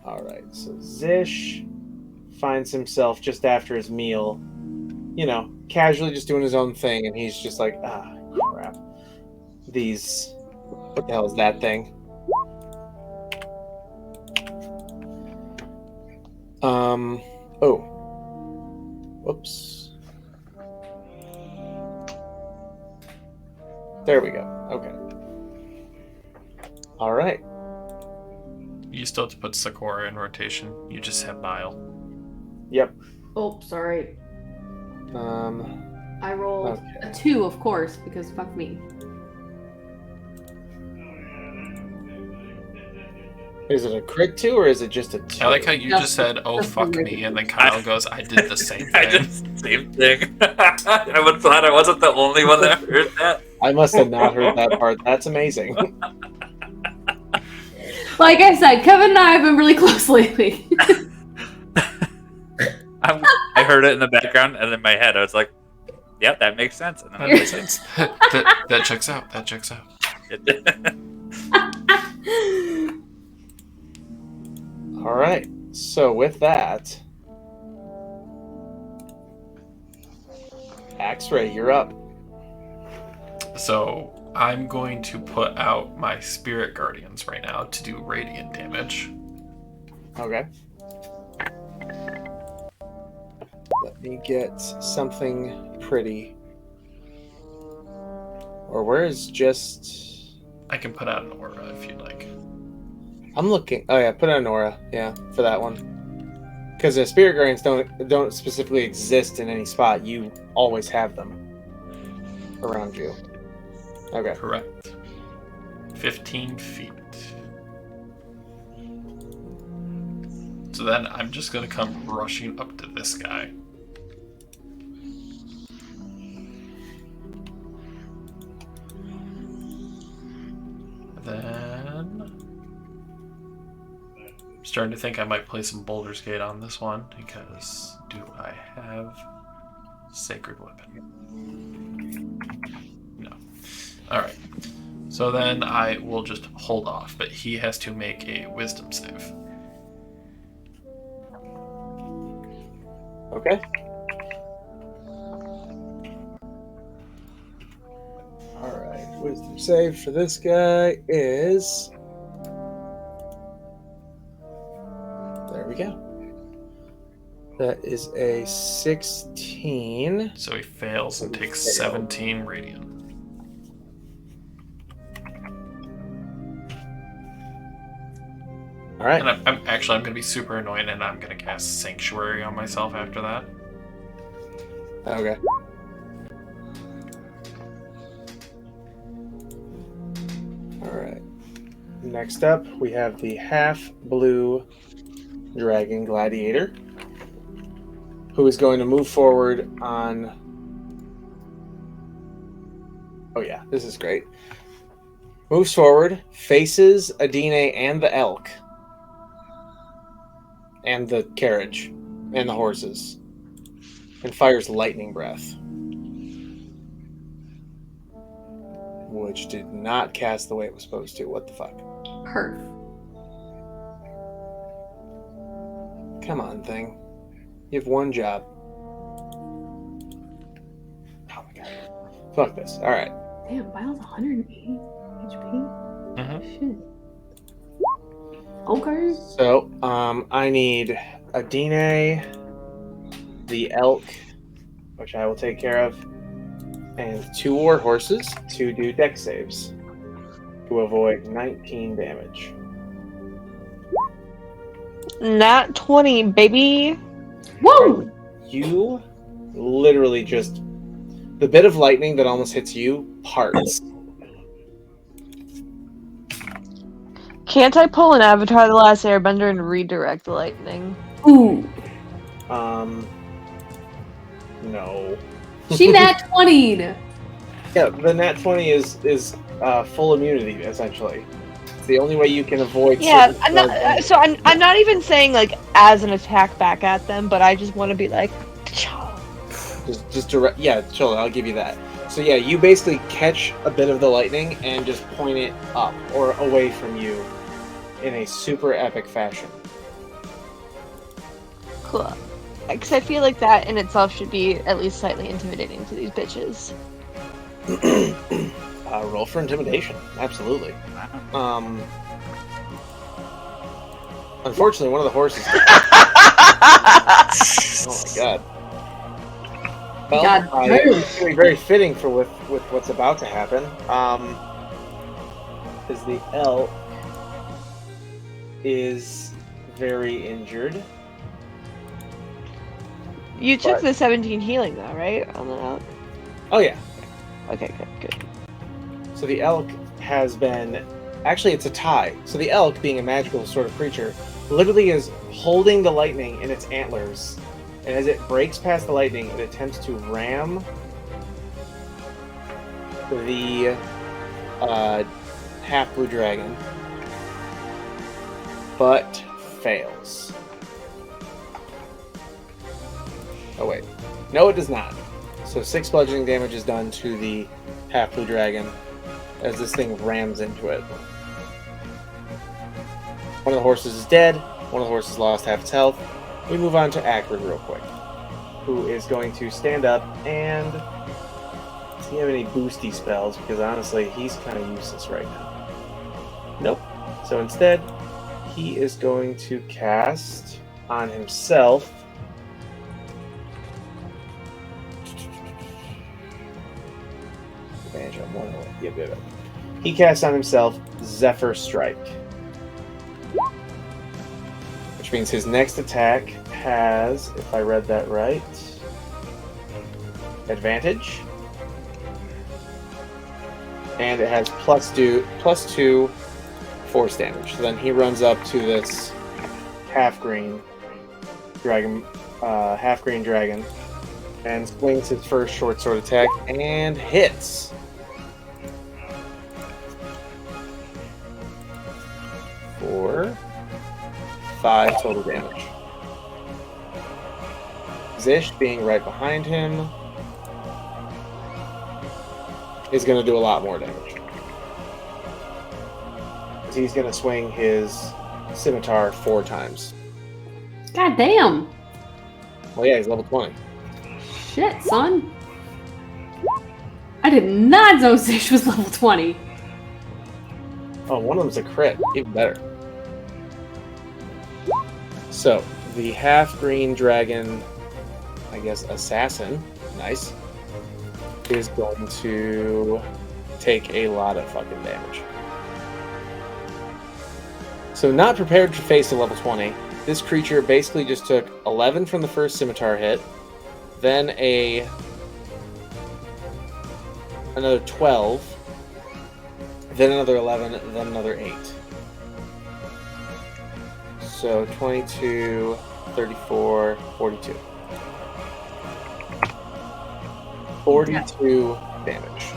Alright, so Zish finds himself just after his meal, casually just doing his own thing, and he's just like, crap. What the hell is that thing? Whoops. There we go. Okay. Alright. You still have to put Sakura in rotation. You just have Nile. Yep. Oh, sorry. I rolled Okay. a 2, of course, because fuck me. Is it a crit 2 or is it just a 2? I like how you No, just said, "Oh that's fuck the me," and then Kyle goes, "I did the same thing." I did the same thing. I was glad I wasn't the only one that heard that. I must have not heard that part. That's amazing. Like I said, Kevin and I have been really close lately. I heard it in the background, and in my head, I was like, "Yep, that makes sense." And then That I makes sense. That checks out. That checks out. All right. So with that, X-Ray, you're up. So I'm going to put out my Spirit Guardians right now to do radiant damage. Okay. Let me get something pretty. Or where is just... I can put out an aura if you'd like. I'm looking... Oh yeah, put on an aura. Yeah, for that one. Because the Spirit Guardians don't specifically exist in any spot. You always have them around you. Okay. Correct. 15 feet. So then I'm just going to come rushing up to this guy. Then I'm starting to think I might play some Baldur's Gate on this one, because do I have Sacred Weapon? No. Alright. So then I will just hold off, but he has to make a Wisdom save. Okay. Alright, Wisdom save for this guy is... There we go. That is a 16. So he fails and takes 17 radiant. All right. And I'm going to be super annoyed, and I'm going to cast Sanctuary on myself after that. Okay. All right. Next up, we have the half-blue dragon gladiator, who is going to move forward on... Oh yeah, this is great. Moves forward, faces Adine and the elk, and the carriage, and the horses, and fires lightning breath, which did not cast the way it was supposed to. What the fuck? Perf. Come on, thing. You have one job. Oh my god. Fuck this. Alright. Damn, Bile's 180 HP. Mm-hmm. Shit. Okay. So, I need Adine, the elk, which I will take care of, and 2 war horses to do deck saves to avoid 19 damage. Nat 20, baby. Whoa! You literally just... The bit of lightning that almost hits you parts. Can't I pull an Avatar the Last Airbender and redirect the lightning? Ooh. No. She nat 20'd. Yeah, the nat 20 is full immunity, essentially. It's the only way you can avoid... Yeah, certain I'm not, spells. so I'm not even saying, like, as an attack back at them, but I just want to be like... Just direct... Yeah, chill, I'll give you that. So yeah, you basically catch a bit of the lightning and just point it up or away from you in a super epic fashion. Cool. Because I feel like that in itself should be at least slightly intimidating to these bitches. Roll for intimidation. Absolutely. Unfortunately, one of the horses... Oh my god. Well, God, it's really very fitting for with what's about to happen. Because the elk is very injured. You took But- the 17 healing though, right? On the elk? Oh yeah. Okay, good. So the elk has been... Actually, it's a tie. So the elk, being a magical sort of creature, literally is holding the lightning in its antlers. And as it breaks past the lightning, it attempts to ram the half-blue dragon, but fails. Oh wait. No, it does not. So 6 bludgeoning damage is done to the half-blue dragon as this thing rams into it. One of the horses is dead. One of the horses lost half its health. We move on to Akron real quick, who is going to stand up and... Does he have any boosty spells? Because honestly, he's kind of useless right now. Nope. So instead, he is going to cast on himself... Advantage on one away. Yep. He casts on himself Zephyr Strike, which means his next attack has, if I read that right, advantage, and it has +2 force damage. So then he runs up to this half-green dragon, and swings his first short sword attack and hits. For 5 total damage. Zish, being right behind him, is going to do a lot more damage. He's going to swing his scimitar 4 times. God damn. Well, yeah, he's level 20. Shit, son. I did not know Zish was level 20. Oh, one of them's a crit. Even better. So, the half-green dragon, I guess, assassin, nice, is going to take a lot of fucking damage. So not prepared to face a level 20. This creature basically just took 11 from the first scimitar hit, then another 12, then another 11, then another 8. So 22, 34, 42. 42 damage.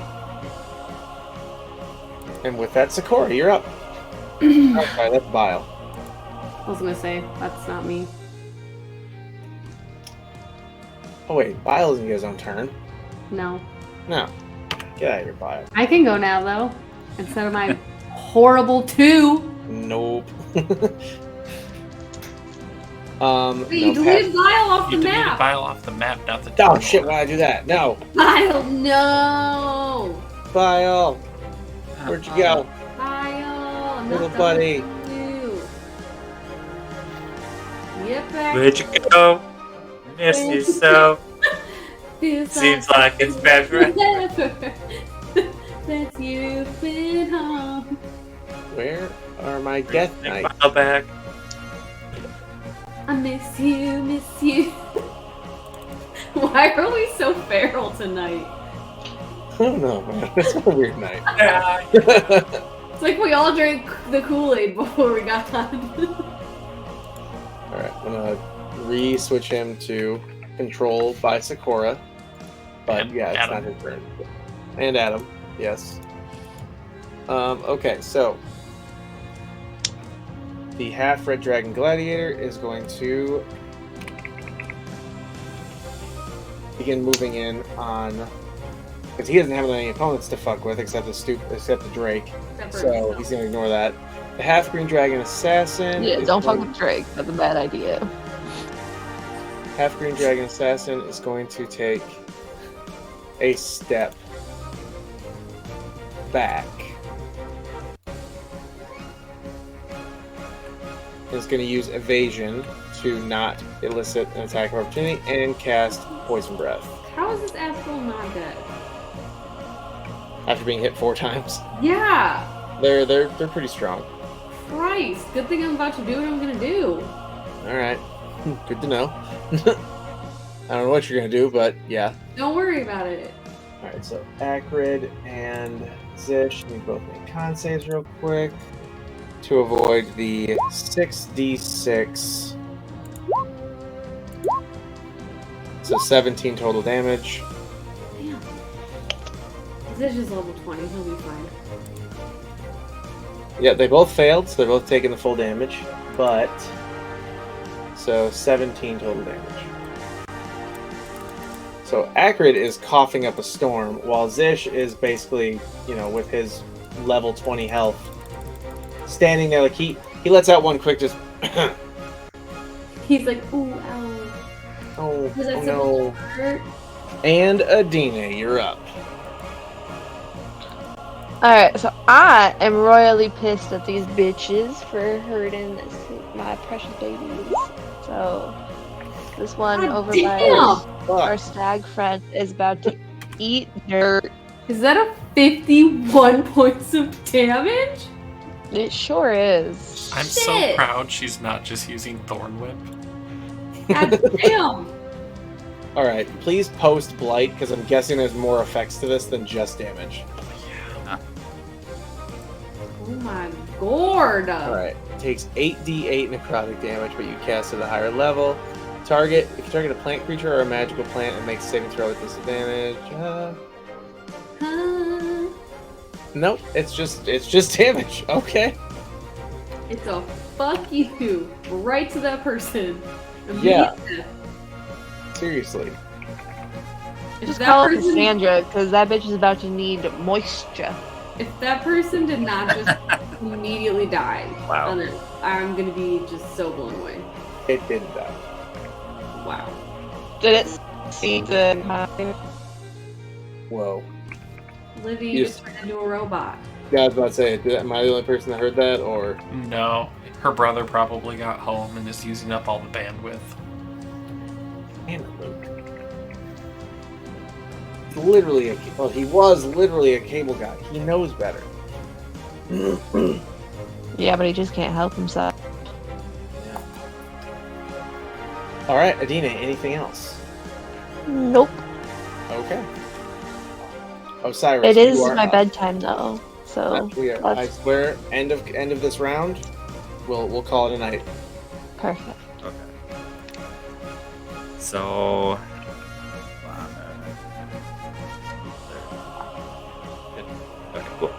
And with that, Sakura, you're up. Okay, that's Bile. I was gonna say, that's not me. Oh wait, Bile doesn't get his own turn. No. No. Get out of here, Bile. I can go now, though. Instead of my horrible 2. Nope. Wait, you deleted Bile off You the deleted map. Bile off the map, not the Oh shit, why'd I do that? No. Bile, no. Bile! Where'd you go? Bile, I'm Little not buddy. done with you. Get back. Where'd you go? Miss you so. Feels Seems like it's bad for forever since you've been home. Where are my death knights? Bile back. I miss you, miss you. Why are we so feral tonight? I don't know, man. It's a weird night. It's like we all drank the Kool-Aid before we got on. Alright, I'm gonna re-switch him to control by Sakura. But And yeah, it's Adam. not his turn. And Adam, yes. Okay, so the half red dragon gladiator is going to begin moving in on, because he doesn't have any opponents to fuck with except the Drake. So he's gonna ignore that. The half green dragon assassin. Yeah, is don't fuck going- with Drake. That's a bad idea. Half green dragon assassin is going to take a step back. It's going to use evasion to not elicit an attack of opportunity and cast poison breath How is this asshole not dead? after being hit 4 times. Yeah. They're pretty strong. Christ. Good thing I'm about to do what I'm gonna do. All right, good to know. I don't know what you're going to do, but yeah. Don't worry about it. All right, so Acrid and Zish, we both make con saves real quick to avoid the 6d6. So 17 total damage. Damn. This is level 20. He'll be fine. Yeah, they both failed, so they're both taking the full damage, but so 17 total damage. So Acrid is coughing up a storm, while Zish is basically, with his level 20 health, standing there like he lets out one quick just. He's like, ooh, ow. Oh, Was that oh supposed no! to hurt? And Adina, you're up. Alright, so I am royally pissed at these bitches for hurting my precious babies. So, this one God over damn! by our stag friend is about to eat dirt. Is that a 51 points of damage? It sure is. I'm so Shit. proud she's not just using Thorn Whip. God damn! All right, please post Blight because I'm guessing there's more effects to this than just damage. Oh my god! All right, takes 8d8 necrotic damage, but you cast at a higher level. If you target a plant creature or a magical plant, it makes a saving throw with disadvantage. Nope, it's just damage. Okay. It's a fuck you right to that person. Yeah. Immediate. Seriously. If Just that call it person- Cassandra, because that bitch is about to need moisture. If that person did not just immediately die, Wow. then I'm gonna be just so blown away. It didn't die. Wow. Did it see the Whoa. Livy Yes. just turned into a robot. Yeah, I was about to say, am I the only person that heard that, or? No, her brother probably got home and is using up all the bandwidth. Damn it, Luke. He was literally a cable guy. He knows better. Yeah, but he just can't help himself. Yeah. All right, Adina, anything else? Nope. Okay. Osiris, It is you are my up. bedtime though, so We are, I swear, end of this round, we'll call it a night. perfect. Okay. So. Okay, cool.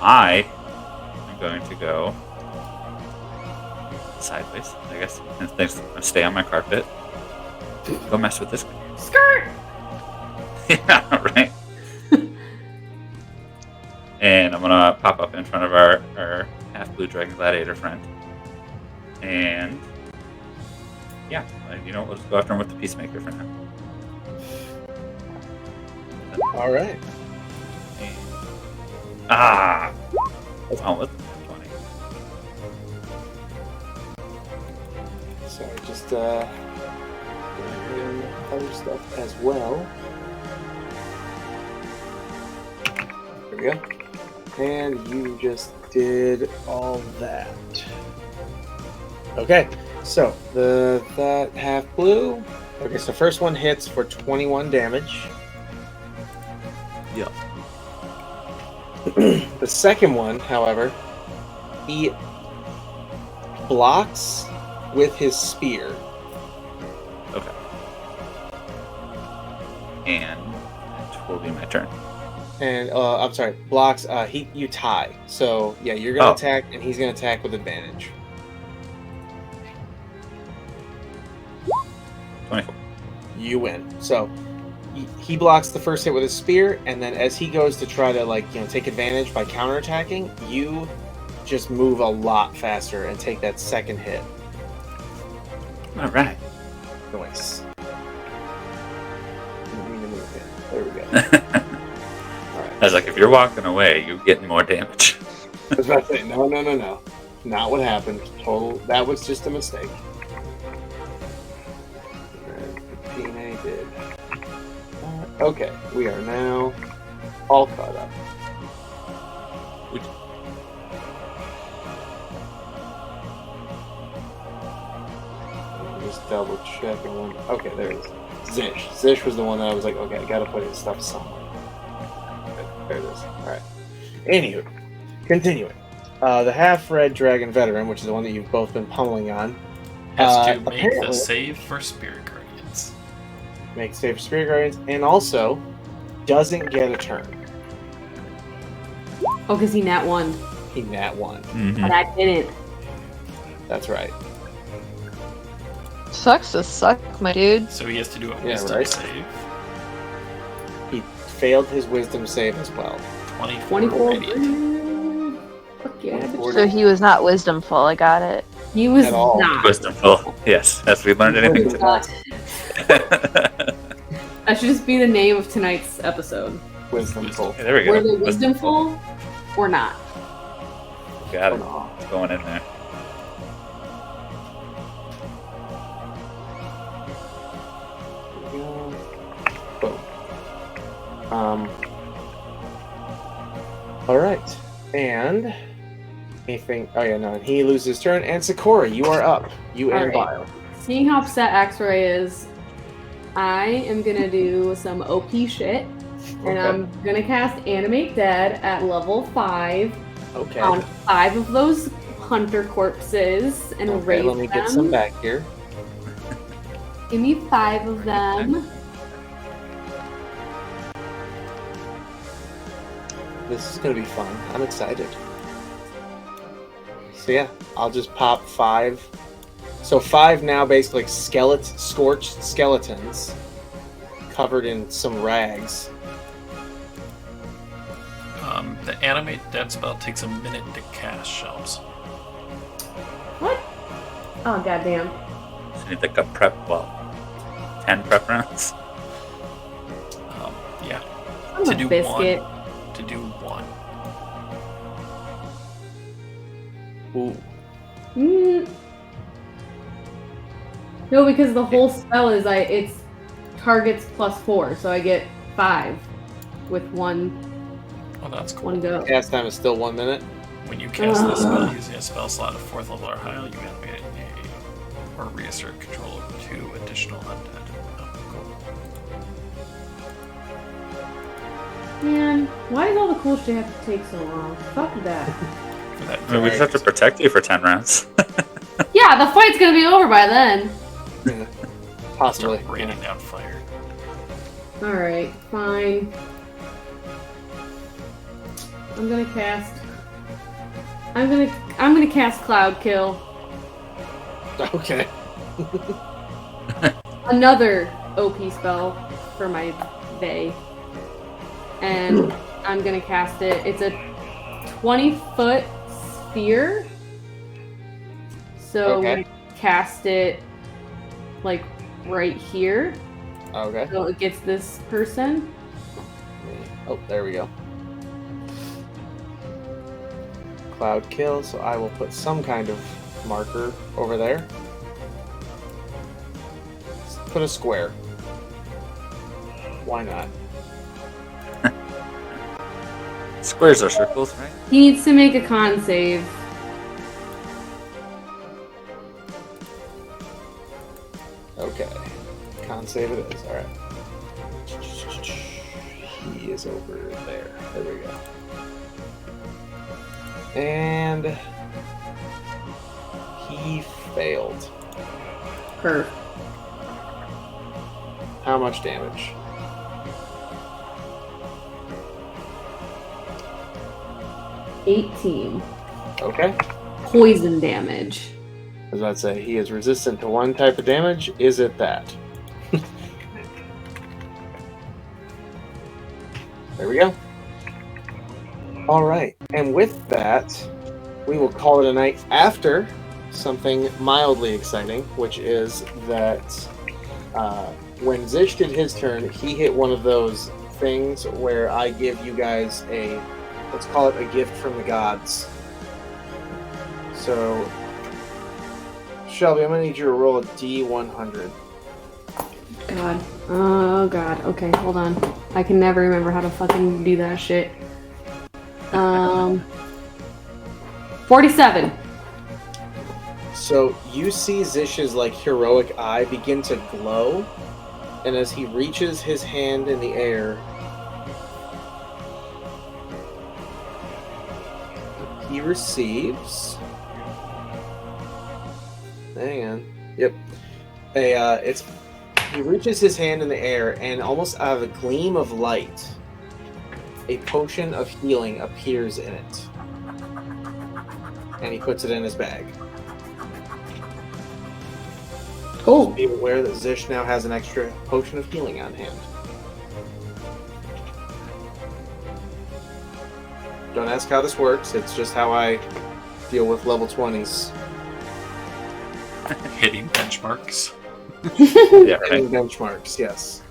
I am going to go sideways, I guess. And stay on my carpet. Go mess with this guy. Skirt! Yeah, right. And I'm gonna pop up in front of our half blue dragon gladiator friend. And yeah, you know, we'll just go after him with the peacemaker for now. All right. And, ah! Oh, with 20. Sorry, just doing other stuff as well. There we go. And you just did all that. Okay, so that half blue. Okay, so first one hits for 21 damage. Yeah. The second one, however, he blocks with his spear. Okay. And it will be my turn. And I'm sorry, blocks. You tie. So yeah, you're gonna Oh. attack, and he's gonna attack with advantage. 24. You win. So he blocks the first hit with his spear, and then as he goes to try to take advantage by counterattacking, you just move a lot faster and take that second hit. All right. Nice. Didn't mean to move it. There we go. All right. I was like, if you're walking away, you're getting more damage. I was about to say, no. Not what happened. That was just a mistake. Tina did. Okay, we are now all caught up. Which- Just double checking. Okay, there it is. Zish. Zish was the one that I was like, okay, I gotta put his stuff somewhere. Okay, there it is. Alright. Anywho, continuing. The half-red dragon veteran, which is the one that you've both been pummeling on, Has to make the apparently save for Spirit Guardians. makes save for Spirit Guardians, and also doesn't get a turn. Oh, because he nat one. He nat one. Mhm. But I didn't. That's right. Sucks to suck, my dude. So he has to do a Yeah, wisdom right. save. He failed his wisdom save as well. 24 radiant. Fuck yeah. 24 So he was not wisdomful. I got it. He was At all. not. Wisdomful. Yes. Has we learned anything today? That should just be the name of tonight's episode. Wisdomful. There we go. Were they wisdomful or not? Got Oh, it. no. It's going in there. Boom. All right, and anything? Oh yeah, no. And he loses his turn. And Sakura, you are up. You and All right. Bio. Seeing how upset X-Ray is, I am gonna do some OP shit, and Okay. I'm gonna cast Animate Dead at level 5 Okay. on 5 of those hunter corpses and Okay. raise Let me them. get some back here. Give me 5 of them. This is gonna be fun. I'm excited. So yeah, I'll just pop 5. So 5 now, basically scorched skeletons, covered in some rags. The Animate Dead spell takes a minute to cast, Shelves. What? Oh goddamn! So you need like a prep, 10 prep rounds. Yeah. I'm To a do biscuit. To do one. Ooh. No, because the whole spell is it's targets +4, so I get 5 with one that's cool. one go. Cast time is still 1 minute. When you cast this spell using a spell slot of 4th level or higher, you animate or reassert control over 2 additional undead. Oh, cool. Man, why does all the cool shit have to take so long? Fuck that. For that I mean, we just have to protect you for 10 rounds. Yeah, the fight's gonna be over by then. Possibly. start raining down fire. Alright, fine. I'm gonna cast Cloud Kill. Okay. Another OP spell for my day. And I'm gonna cast it. It's a 20-foot sphere. So Okay. we cast it like right here. Okay. So it gets this person. Oh, there we go. Cloud kill, so I will put some kind of marker over there. Put a square. Why not? Squares are circles, right? He needs to make a con save. Okay. Con save it is. Alright. He is over there. There we go. And he failed. Perf. How much damage? $18. Okay. Poison damage. I was about to say, he is resistant to one type of damage. Is it that? There we go. Alright, and with that, we will call it a night after something mildly exciting, which is that when Zish did his turn, he hit one of those things where I give you guys a, let's call it a gift from the gods. So, Shelby, I'm going to need you to roll a D100. God. Oh god. Okay, hold on. I can never remember how to fucking do that shit. 47. So you see Zish's like heroic eye begin to glow, and as he reaches his hand in the air, he receives. Hang on. Yep. He reaches his hand in the air, and almost out of a gleam of light, a potion of healing appears in it. And he puts it in his bag. Cool. Be aware that Zish now has an extra potion of healing on hand. Don't ask how this works, it's just how I deal with level 20s. Hitting benchmarks. Yeah, right. Hitting benchmarks, yes.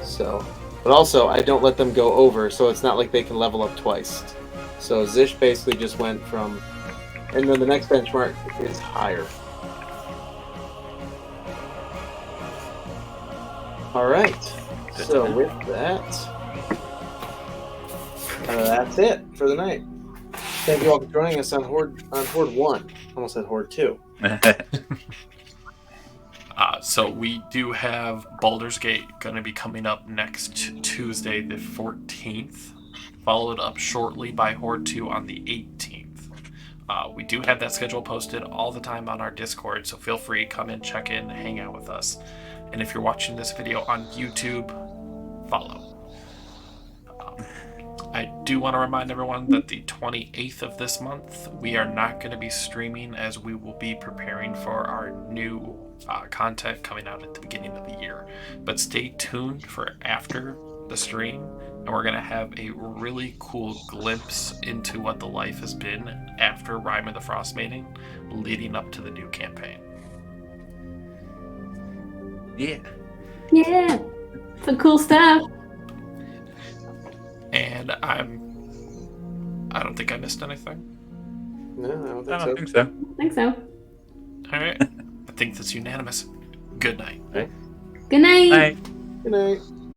So, but also, I don't let them go over, so it's not like they can level up twice. So Zish basically just went from, and then the next benchmark is higher. Alright, so with that, that's it for the night. Thank you all for joining us on Hoard 1. Almost said Hoard 2. So we do have Baldur's Gate going to be coming up next Tuesday, the 14th, followed up shortly by Hoard 2 on the 18th. We do have that schedule posted all the time on our Discord, so feel free, come in, check in, hang out with us. And if you're watching this video on YouTube, follow. I do want to remind everyone that the 28th of this month, we are not going to be streaming, as we will be preparing for our new content coming out at the beginning of the year. But stay tuned for after the stream, and we're going to have a really cool glimpse into what the life has been after Rime of the Frost Maiden, leading up to the new campaign. Yeah. Yeah. Some cool stuff. And I don't think I missed anything. No, I don't I think don't so. think so. I think so. All right. I think that's unanimous. Good night. Right? Good night. Bye. Good night.